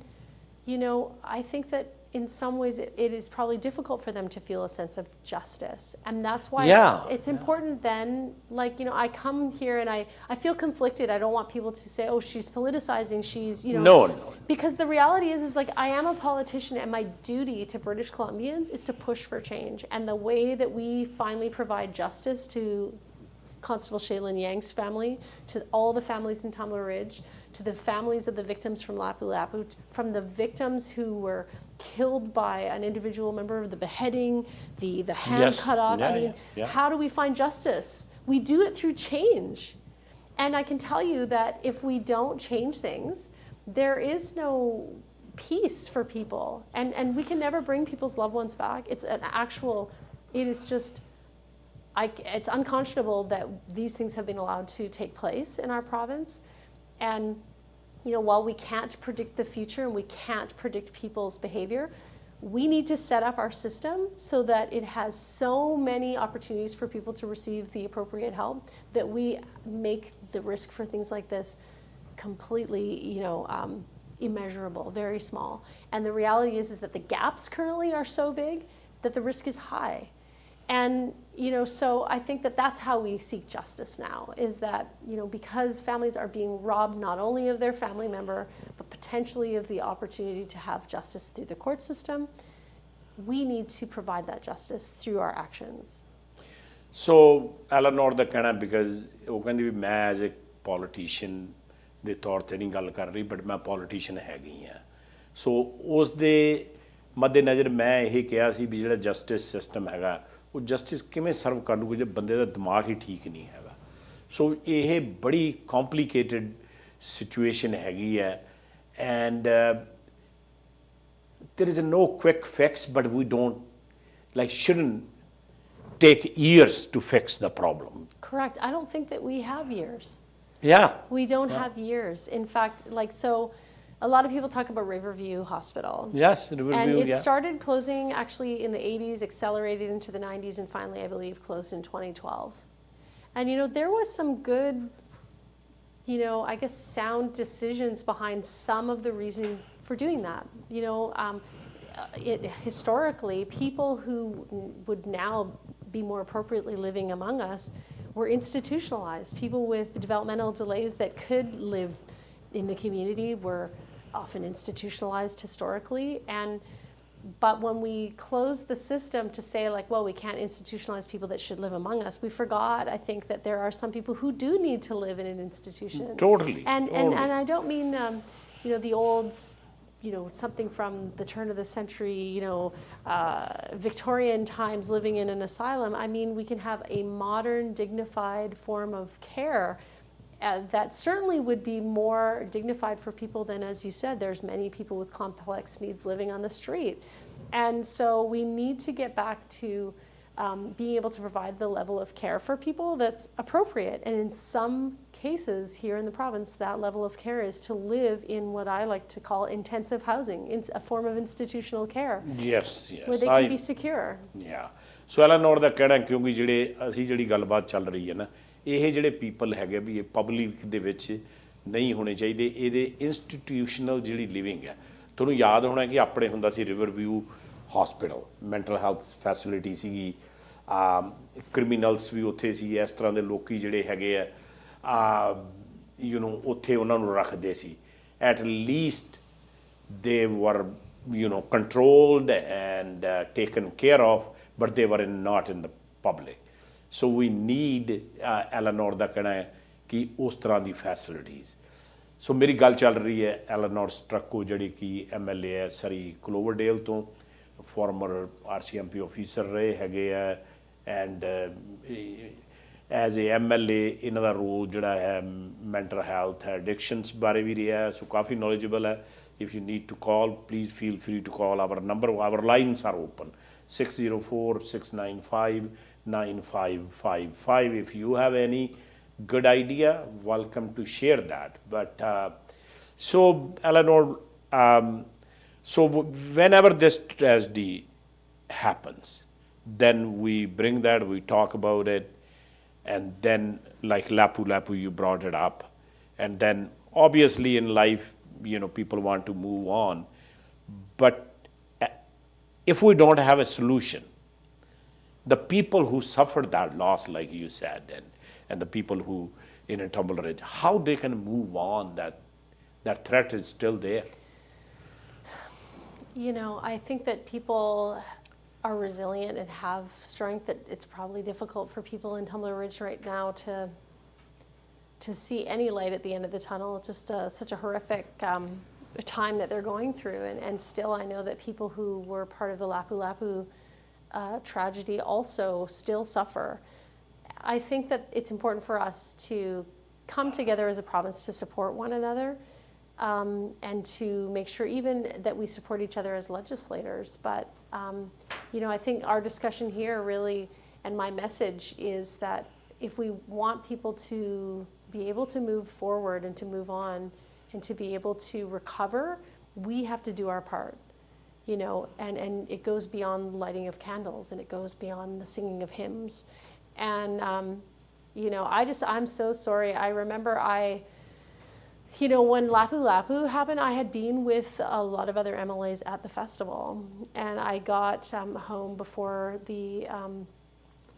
you know, I think that in some ways it is probably difficult for them to feel a sense of justice. And that's why it's important then, like, you know, I come here and I feel conflicted. I don't want people to say, oh, she's politicizing, she's, you know. No. Because the reality is like, I am a politician, and my duty to British Columbians is to push for change. And the way that we finally provide justice to Constable Shaylin Yang's family, to all the families in Tumbler Ridge, to the families of the victims from Lapu Lapu, from the victims who were killed by an individual member of the beheading, the hand cut off. How do we find justice? We do it through change. And I can tell you that if we don't change things, there is no peace for people. And we can never bring people's loved ones back. It's an actual, it is just, it's unconscionable that these things have been allowed to take place in our province. And, you know, while we can't predict the future and we can't predict people's behavior, we need to set up our system so that it has so many opportunities for people to receive the appropriate help that we make the risk for things like this completely, you know, immeasurable, very small. And the reality is that the gaps currently are so big that the risk is high. And, you know, so I think that that's how we seek justice now, is that, you know, because families are being robbed not only of their family member, but potentially of the opportunity to have justice through the court system, we need to provide that justice through our actions. So, Elenore ਦਾ ਕਹਿਣਾ, because ਉਹ ਕਹਿੰਦੀ ਵੀ ਮੈਂ as a politician ਦੇ ਤੌਰ ਤੇ ਨਹੀਂ ਗੱਲ ਕਰ ਰਹੀ, but ਮੈਂ politician ਹੈਗੀ ਆ. So, ਉਸ ਦੇ ਮੱਦੇਨਜ਼ਰ ਮੈਂ ਇਹ ਕਿਹਾ ਸੀ ਵੀ ਜਿਹੜਾ justice system ਹੈਗਾ, ਉਹ ਜਸਟਿਸ ਕਿਵੇਂ ਸਰਵ ਕਰ ਲੂਗਾ ਜੇ ਬੰਦੇ ਦਾ ਦਿਮਾਗ ਹੀ ਠੀਕ ਨਹੀਂ ਹੈਗਾ. ਸੋ ਇਹ ਬੜੀ ਕੰਪਲੀਕੇਟਡ ਸਿਚੁਏਸ਼ਨ ਹੈਗੀ ਹੈ, and there is no quick fix, but we shouldn't take years to fix the problem. Correct. I don't think that we have years. Yeah. We don't have years. In fact, like, so a lot of people talk about Riverview Hospital. Yes, Riverview, and it started closing actually in the 80s, accelerated into the 90s, and finally, I believe, closed in 2012. And, you know, there was some good, you know, I guess sound decisions behind some of the reason for doing that. You know, historically, people who would now be more appropriately living among us were institutionalized. People with developmental delays that could live in the community were often institutionalized historically, but when we closed the system to say, like, well, we can't institutionalize people that should live among us, we forgot, I think, that there are some people who do need to live in an institution. Totally. And I don't mean, you know, the old, you know, something from the turn of the century, you know, Victorian times living in an asylum. I mean, we can have a modern, dignified form of care that certainly would be more dignified for people than, as you said, there's many people with complex needs living on the street. And so we need to get back to being able to provide the level of care for people that's appropriate. And in some cases here in the province, that level of care is to live in what I like to call intensive housing, a form of institutional care. Yes, where they can be secure. Yeah. So Eleanor ਦਾ ਕਹਿਣਾ ਕਿਉਂਕਿ ਅਸੀਂ ਜਿਹੜੀ ਗੱਲਬਾਤ ਚੱਲ ਰਹੀ ਹੈ ਨਾ, ਇਹ ਜਿਹੜੇ ਪੀਪਲ ਹੈਗੇ ਵੀ ਇਹ ਪਬਲਿਕ ਦੇ ਵਿੱਚ ਨਹੀਂ ਹੋਣੇ ਚਾਹੀਦੇ, ਇਹਦੇ ਇੰਸਟੀਟਿਊਸ਼ਨਲ ਜਿਹੜੀ ਲਿਵਿੰਗ ਹੈ। ਤੁਹਾਨੂੰ ਯਾਦ ਹੋਣਾ ਕਿ ਆਪਣੇ ਹੁੰਦਾ ਸੀ Riverview Hospital, mental health facility ਸੀਗੀ, ਕ੍ਰਿਮੀਨਲਸ ਵੀ ਉੱਥੇ ਸੀ, ਇਸ ਤਰ੍ਹਾਂ ਦੇ ਲੋਕੀ ਜਿਹੜੇ ਹੈਗੇ ਆ ਉੱਥੇ ਉਹਨਾਂ ਨੂੰ ਰੱਖਦੇ ਸੀ। At least they were controlled and taken care of, but they were not in the public. So we need Elenore ਦਾ ਕਹਿਣਾ ਹੈ ਕਿ ਉਸ ਤਰ੍ਹਾਂ ਦੀ ਫੈਸਿਲਿਟੀਜ਼। ਸੋ ਮੇਰੀ ਗੱਲ ਚੱਲ ਰਹੀ ਹੈ ਐਲਨੋਰ ਸਟਰਕੋ ਜਿਹੜੀ ਕਿ MLA ਹੈ ਸਰੀ ਕਲੋਵਰਡੇਲ ਤੋਂ, ਫਾਰਮਰ RCMP ਆਫੀਸਰ ਰਹੇ ਹੈਗੇ ਆ, ਐਂਡ ਐਜ਼ ਏ MLA ਇਹਨਾਂ ਦਾ ਰੋਲ ਜਿਹੜਾ ਹੈ ਮੈਂਟਲ ਹੈਲਥ ਐਡਿਕਸ਼ਨਸ ਬਾਰੇ ਵੀ ਰਿਹਾ ਹੈ, ਸੋ ਕਾਫੀ ਨੌਲੇਜੇਬਲ ਹੈ। If you need to call, please feel free to call our number. Our lines are open, 604-695-9555. If you have any good idea, welcome to share that. But so Elenore, so whenever this tragedy happens, then we bring that, we talk about it, and then like Lapu, you brought it up, and then obviously in life, people want to move on, but if we don't have a solution, the people who suffered that loss, like you said, and the people who in a Tumble Ridge, how they can move on, that threat is still there. I think that people are resilient and have strength, that it's probably difficult for people in Tumble Ridge right now to see any light at the end of the tunnel. It's just such a horrific time that they're going through. And still I know that people who were part of the Lapu tragedy also still suffer. I think that it's important for us to come together as a province to support one another, and to make sure even that we support each other as legislators. But I think our discussion here really, and my message is that if we want people to be able to move forward and to move on and to be able to recover, we have to do our part, and it goes beyond the lighting of candles, and it goes beyond the singing of hymns. And, I'm so sorry. I remember when Lapu happened, I had been with a lot of other MLAs at the festival, and I got home before the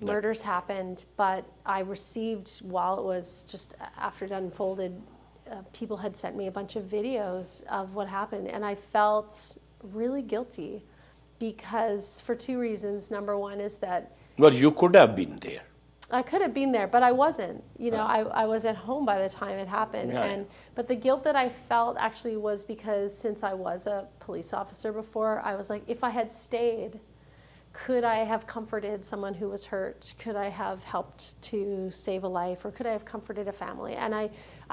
murders happened, but I received, while it was just after it unfolded, people had sent me a bunch of videos of what happened, and I felt really guilty because for two reasons. Number one is that... Well, you could have been there. I could have been there, but I wasn't. I was at home by the time it happened. Right. But the guilt that I felt actually was because since I was a police officer before, I was like, if I had stayed, could I have comforted someone who was hurt? Could I have helped to save a life? Or could I have comforted a family? And I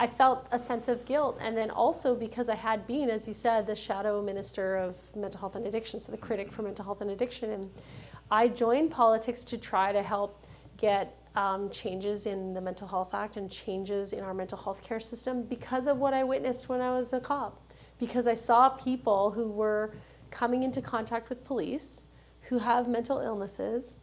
felt a sense of guilt. And then also because I had been, as you said, the shadow minister of mental health and addiction, so the critic for mental health and addiction. And I joined politics to try to help get changes in the Mental Health Act and changes in our mental health care system because of what I witnessed when I was a cop. Because I saw people who were coming into contact with police, who have mental illnesses,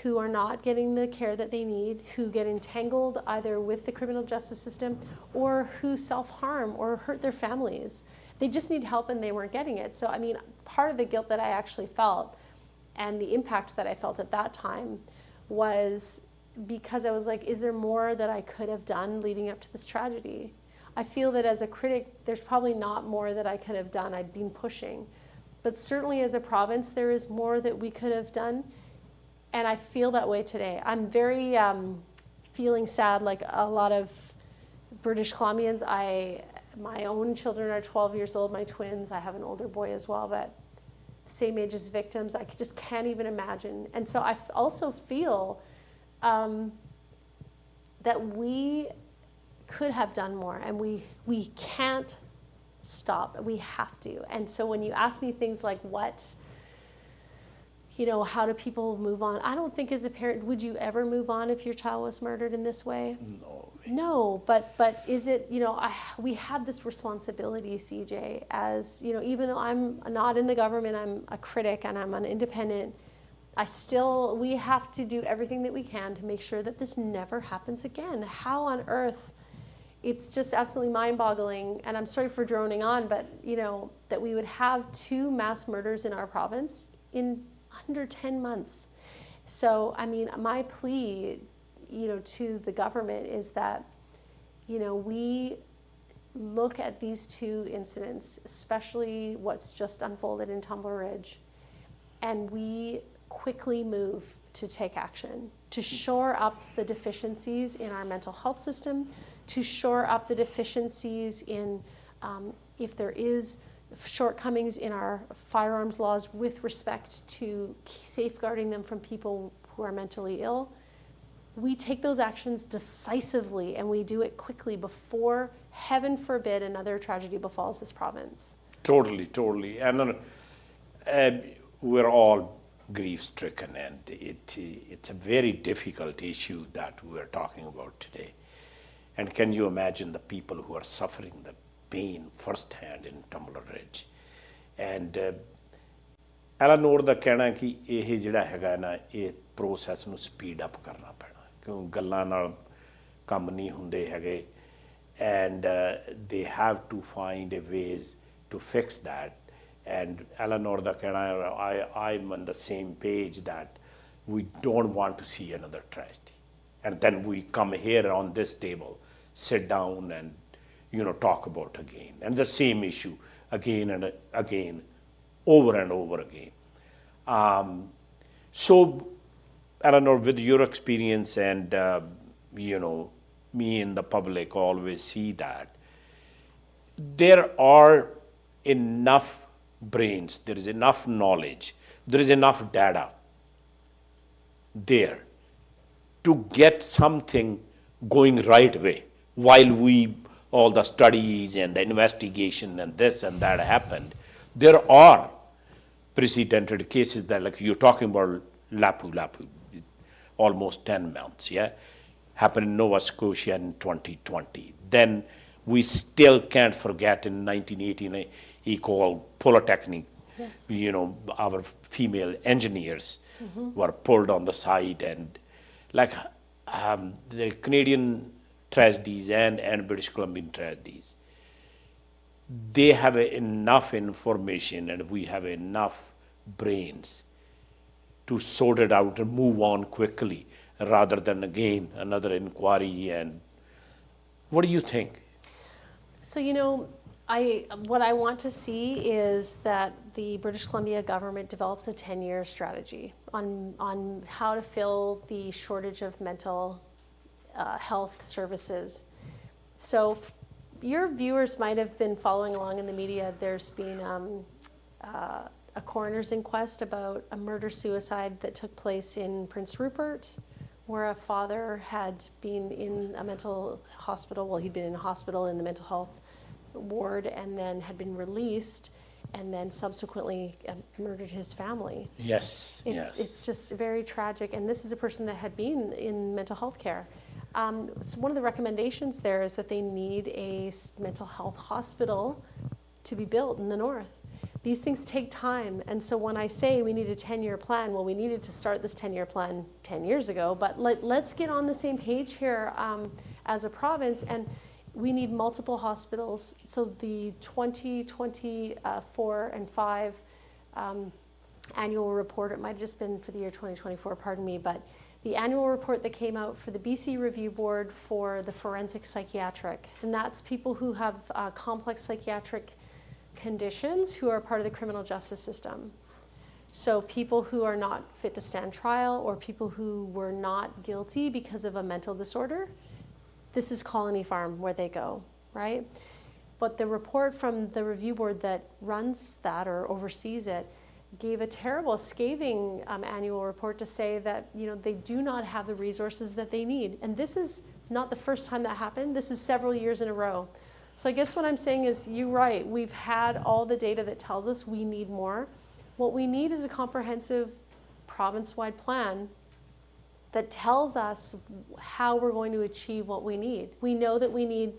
who are not getting the care that they need, who get entangled either with the criminal justice system or who self-harm or hurt their families. They just need help and they weren't getting it. So, part of the guilt that I actually felt and the impact that I felt at that time was because I was like, is there more that I could have done leading up to this tragedy? I feel that as a critic, there's probably not more that I could have done. I've been pushing. But certainly as a province, there is more that we could have done. And I feel that way today. I'm very feeling sad, like a lot of British Columbians. My own children are 12 years old, my twins. I have an older boy as well, but same age as victims. I just can't even imagine. And so I also feel that we could have done more, and we can't stop. We have to. And so when you ask me things like what you know, how do people move on? I don't think as a parent, would you ever move on if your child was murdered in this way? No. No, but is it, you know, we have this responsibility, CJ, as, you know, even though I'm not in the government, I'm a critic and I'm an independent, we have to do everything that we can to make sure that this never happens again. How on earth? It's just absolutely mind-boggling, and I'm sorry for droning on, but, you know, that we would have 2 mass murders in our province in under 10 months. So, I mean, my plea, you know, to the government is that, you know, we look at these 2 incidents, especially what's just unfolded in Tumble Ridge, and we quickly move to take action, to shore up the deficiencies in our mental health system, to shore up the deficiencies in, if there is shortcomings in our firearms laws with respect to safeguarding them from people who are mentally ill. We take those actions decisively, and we do it quickly before, heaven forbid, another tragedy befalls this province. Totally. And we're all grief-stricken, and it's a very difficult issue that we're talking about today. And can you imagine the people who are suffering the pain firsthand in Tumble Ridge? And Elenore ਦਾ ਕਹਿਣਾ ਕਿ ਇਹ ਜਿਹੜਾ ਹੈਗਾ ਨਾ ਇਹ process ਨੂੰ speed up ਕਰਨਾ ਪੈਣਾ ਕਿਉਂ ਗੱਲਾਂ ਨਾਲ ਕੰਮ ਨਹੀਂ ਹੁੰਦੇ ਹੈਗੇ and they have to find a ways to fix that. And Elenore ਦਾ ਕਹਿਣਾ I'm on the same page that we don't want to see another tragedy. And then we come here on this table, sit down and, you know, talk about again. And the same issue again and again, over and over again. So, Elenore, with your experience and, you know, me and the public always see that there are enough brains, there is enough knowledge, there is enough data there to get something going right way while all the studies and the investigation and this and that happened. There are precedented cases that, like you're talking about Lapu, almost 10 months, yeah? Happened in Nova Scotia in 2020. Then we still can't forget in 1918, Ecole Polytechnic, yes. You know, our female engineers were pulled on the side, and like the Canadian tragedies and British Columbian tragedies, they have enough information and we have enough brains to sort it out and move on quickly rather than again another inquiry. And what do you think? So, you know, what I want to see is that the British Columbia government develops a 10-year strategy on how to fill the shortage of mental health services. So your viewers might have been following along in the media. There's been a coroner's inquest about a murder-suicide that took place in Prince Rupert, where a father had been in a mental hospital. Well, he'd been in a hospital in the mental health ward and then had been released and then subsequently murdered his family. Yes, It's just very tragic. And this is a person that had been in mental health care. So one of the recommendations there is that they need a mental health hospital to be built in the north. These things take time, and so when I say we need a 10-year plan, well, we needed to start this 10-year plan 10 years ago, but let's get on the same page here as a province, and we need multiple hospitals. So the 2024 and 5 annual report, it might have just been for the year 2024, pardon me, but the annual report that came out for the BC Review Board for the forensic psychiatric, and that's people who have complex psychiatric conditions who are part of the criminal justice system. So people who are not fit to stand trial or people who were not guilty because of a mental disorder, this is Colony Farm where they go, right? But the report from the review board that runs that or oversees it gave a terrible, scathing annual report to say that they do not have the resources that they need. And this is not the first time that happened. This is several years in a row. So I guess what I'm saying is, you're right, we've had all the data that tells us we need more. What we need is a comprehensive province-wide plan that tells us how we're going to achieve what we need. We know that we need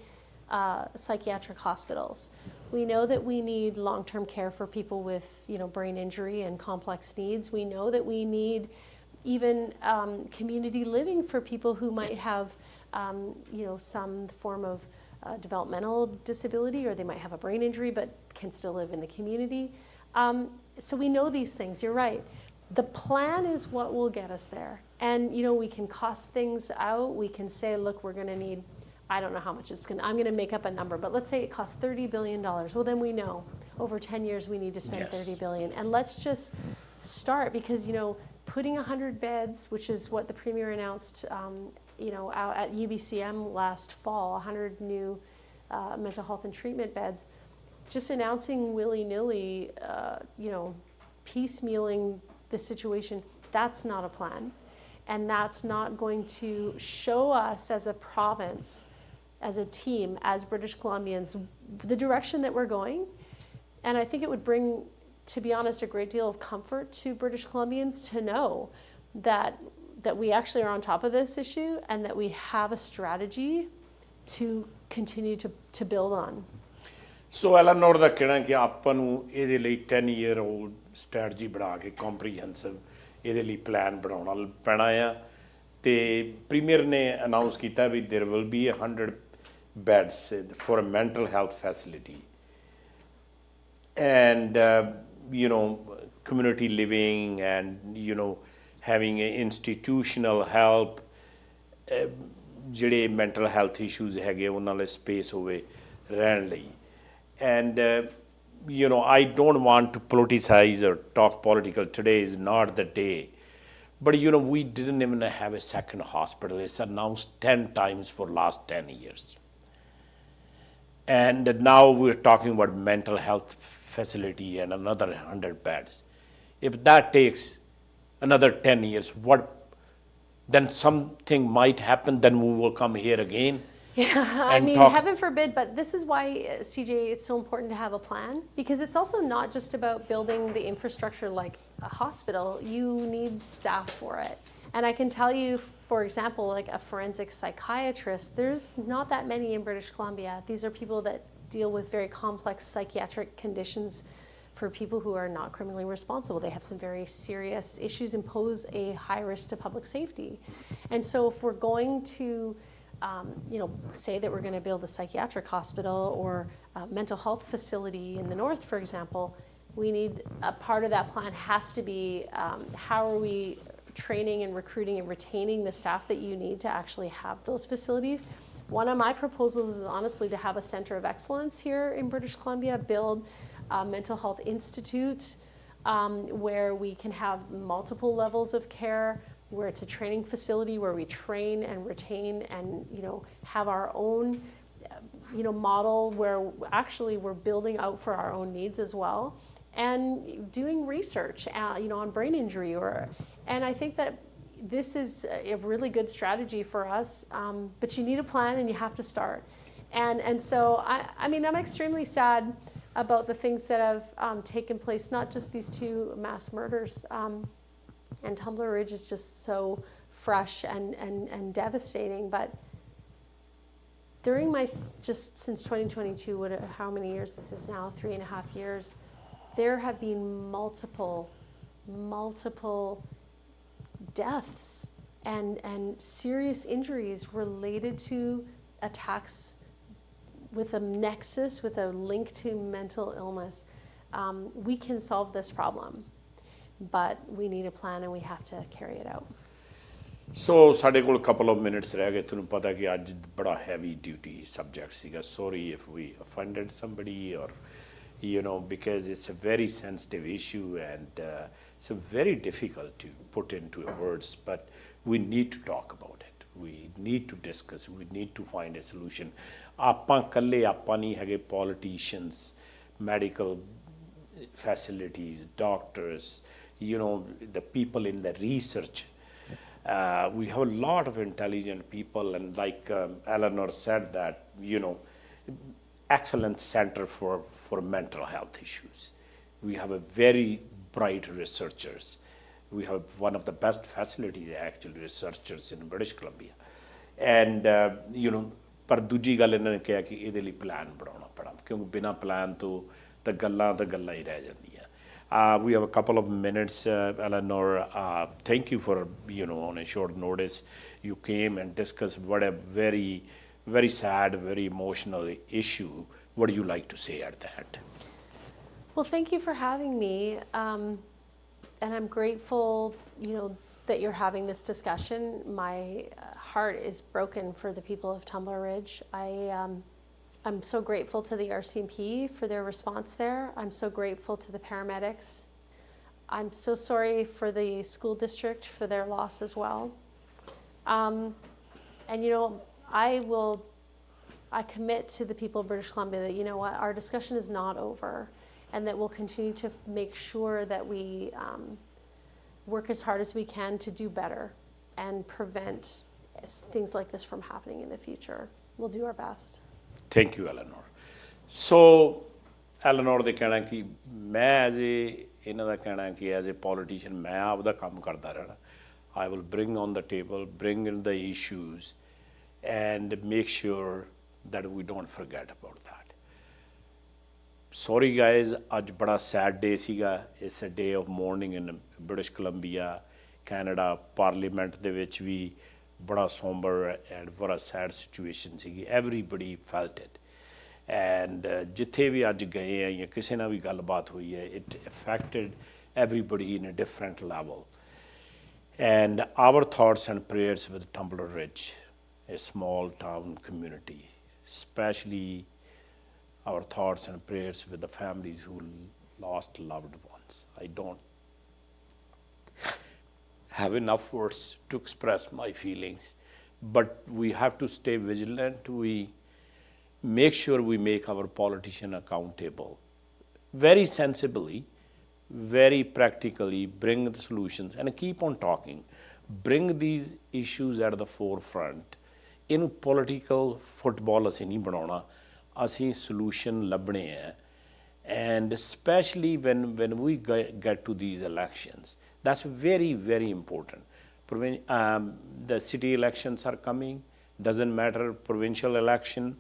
psychiatric hospitals. We know that we need long-term care for people with, brain injury and complex needs. We know that we need even community living for people who might have, some form of developmental disability, or they might have a brain injury but can still live in the community. So we know these things, you're right. The plan is what will get us there. And, we can cost things out. We can say, look, we're going to need, I don't know how much it's going to, I'm going to make up a number, but let's say it costs $30 billion. Well, then we know over 10 years we need to spend $30 billion. And let's just start because, putting 100 beds, which is what the Premier announced, out at UBCM last fall, 100 new mental health and treatment beds, just announcing willy-nilly, piecemealing the situation, that's not a plan. And that's not going to show us as a province, as a team, as British Columbians, the direction that we're going. And I think it would bring, to be honest, a great deal of comfort to British Columbians to know that we actually are on top of this issue and that we have a strategy to continue to build on. So Elenore ਦਾ ਕਹਿਣਾ ਕਿ ਆਪਾਂ ਨੂੰ ਇਹਦੇ ਲਈ 10-year old strategy ਬਣਾ ਕੇ comprehensive ਇਹਦੇ ਲਈ plan ਬਣਾਉਣਾ ਪੈਣਾ ਆ ਤੇ ਪ੍ਰੀਮੀਅਰ ਨੇ ਅਨਾਉਂਸ ਕੀਤਾ ਵੀ there will be 100 beds for a mental health facility and community living and having institutional help ਜਿਹੜੇ mental health issues ਹੈਗੇ ਉਹਨਾਂ ਲਈ space ਹੋਵੇ ਰਹਿਣ ਲਈ and I don't want to politicize or talk political. Today is not the day. But, we didn't even have a second hospital. It's announced 10 times for last 10 years. And now we're talking about mental health facility and another 100 beds. If that takes another 10 years, then something might happen, then we will come here again. Yeah, heaven forbid, but this is why, CJ, it's so important to have a plan, because it's also not just about building the infrastructure like a hospital. You need staff for it. And I can tell you, for example, like a forensic psychiatrist, there's not that many in British Columbia. These are people that deal with very complex psychiatric conditions for people who are not criminally responsible. They have some very serious issues and pose a high risk to public safety. And so if we're going to say that we're going to build a psychiatric hospital or a mental health facility in the north, for example, we need a part of that plan has to be how are we training and recruiting and retaining the staff that you need to actually have those facilities. One of my proposals is honestly to have a center of excellence here in British Columbia, build a mental health institute where we can have multiple levels of care, where it's a training facility where we train and retain and have our own model where actually we're building out for our own needs as well, and doing research on brain injury and I think that this is a really good strategy for us, but you need a plan and you have to start. And so I'm extremely sad about the things that have taken place, not just these 2 mass murders. And Tumbler Ridge is just so fresh and devastating. But during just since 2022, how many years this is now, 3.5 years, there have been multiple deaths and serious injuries related to attacks with a nexus, with a link to mental illness. We can solve this problem. But we need a plan and we have to carry it out. So ਸਾਡੇ ਕੋਲ couple of minutes ਰਹਿ ਗਏ ਤੁਹਾਨੂੰ ਪਤਾ ਕਿ ਅੱਜ ਬੜਾ heavy duty subject ਸੀਗਾ. Sorry if we offended somebody or because it's a very sensitive issue and it's very difficult to put into words, but we need to talk about it. We need to discuss. We need to find a solution. ਆਪਾਂ ਕੱਲੇ ਆਪਾਂ ਨਹੀਂ ਹੈਗੇ politicians, medical facilities, doctors, the people in the research. We have a lot of intelligent people, and like Elenore said that, excellent center for mental health issues. We have a very bright researchers. We have one of the best facilities, actually, researchers in British Columbia. And, ਪਰ ਦੂਜੀ ਗੱਲ ਇਹਨਾਂ ਨੇ ਕਿਹਾ ਕਿ ਇਹਦੇ ਲਈ plan ਬਣਾਉਣਾ ਪੈਣਾ, ਕਿਉਂਕਿ ਬਿਨਾਂ ਪਲਾਨ ਤੋਂ ਤਾਂ ਗੱਲਾਂ ਹੀ ਰਹਿ ਜਾਂਦੀਆਂ. We have a couple of minutes, Elenore. Thank you for, on a short notice, you came and discussed what a very, very sad, very emotional issue. What do you like to say at that? Well, thank you for having me. And I'm grateful, that you're having this discussion. My heart is broken for the people of Tumbler Ridge. I'm so grateful to the RCMP for their response there. I'm so grateful to the paramedics. I'm so sorry for the school district for their loss as well. And I commit to the people of British Columbia that, our discussion is not over, and that we'll continue to make sure that we work as hard as we can to do better and prevent things like this from happening in the future. We'll do our best. Thank you, Elenore. So, Elenore ਦੇ ਕਹਿਣਾ ਕਿ ਮੈਂ ਇਹਨਾਂ ਦਾ ਕਹਿਣਾ ਕਿ as a politician ਮੈਂ ਆਪਦਾ ਕੰਮ ਕਰਦਾ ਰਹਿਣਾ. I will bring on the table, bring in the issues and make sure that we don't forget about that. Sorry guys, ਅੱਜ ਬੜਾ sad day ਸੀਗਾ. It's a day of mourning in British Columbia, Canada. Parliament ਦੇ ਵਿੱਚ ਵੀ ਬੜਾ somber and ਬੜਾ sad situation ਸੀਗੀ. Everybody felt it. And ਜਿੱਥੇ ਵੀ ਅੱਜ ਗਏ ਆ ਜਾਂ ਕਿਸੇ ਨਾਲ ਵੀ ਗੱਲਬਾਤ ਹੋਈ ਹੈ, it affected everybody in a different level. And our thoughts and prayers with Tumbler Ridge, a small town community, especially our thoughts and prayers with the families who lost loved ones. I don't have enough words to express my feelings, but we have to stay vigilant. We make sure we make our politician accountable very sensibly, very practically, bring the solutions and keep on talking. Bring these issues at the forefront. In political football ਅਸੀਂ ਨਹੀਂ ਬਣਾਉਣਾ, ਅਸੀਂ solution ਲੱਭਣੇ ਹੈ. And especially when we get to these elections, that's very, very important. The city elections are coming, doesn't matter, provincial election,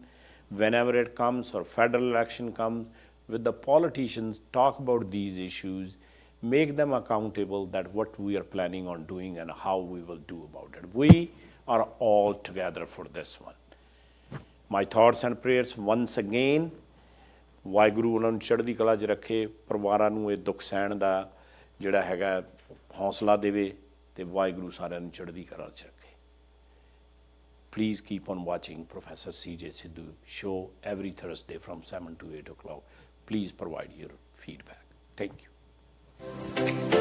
whenever it comes, or federal election comes, with the politicians, talk about these issues, make them accountable that what we are planning on doing and how we will do about it. We are all together for this one. My thoughts and prayers once again. Waheguru ਉਹਨਾਂ ਨੂੰ ਚੜ੍ਹਦੀ ਕਲਾ 'ਚ ਰੱਖੇ, ਪਰਿਵਾਰਾਂ ਨੂੰ ਇਹ ਦੁੱਖ ਸਹਿਣ ਦਾ ਜਿਹੜਾ ਹੈਗਾ ਹੌਸਲਾ ਦੇਵੇ, ਤੇ ਵਾਹਿਗੁਰੂ ਸਾਰਿਆਂ ਨੂੰ ਚੜ੍ਹਦੀ ਕਲਾ 'ਚ ਰੱਖੇ. Please keep on watching Professor C.J. Sidhu show every Thursday from 7 to 8 o'clock. Please provide your feedback. Thank you.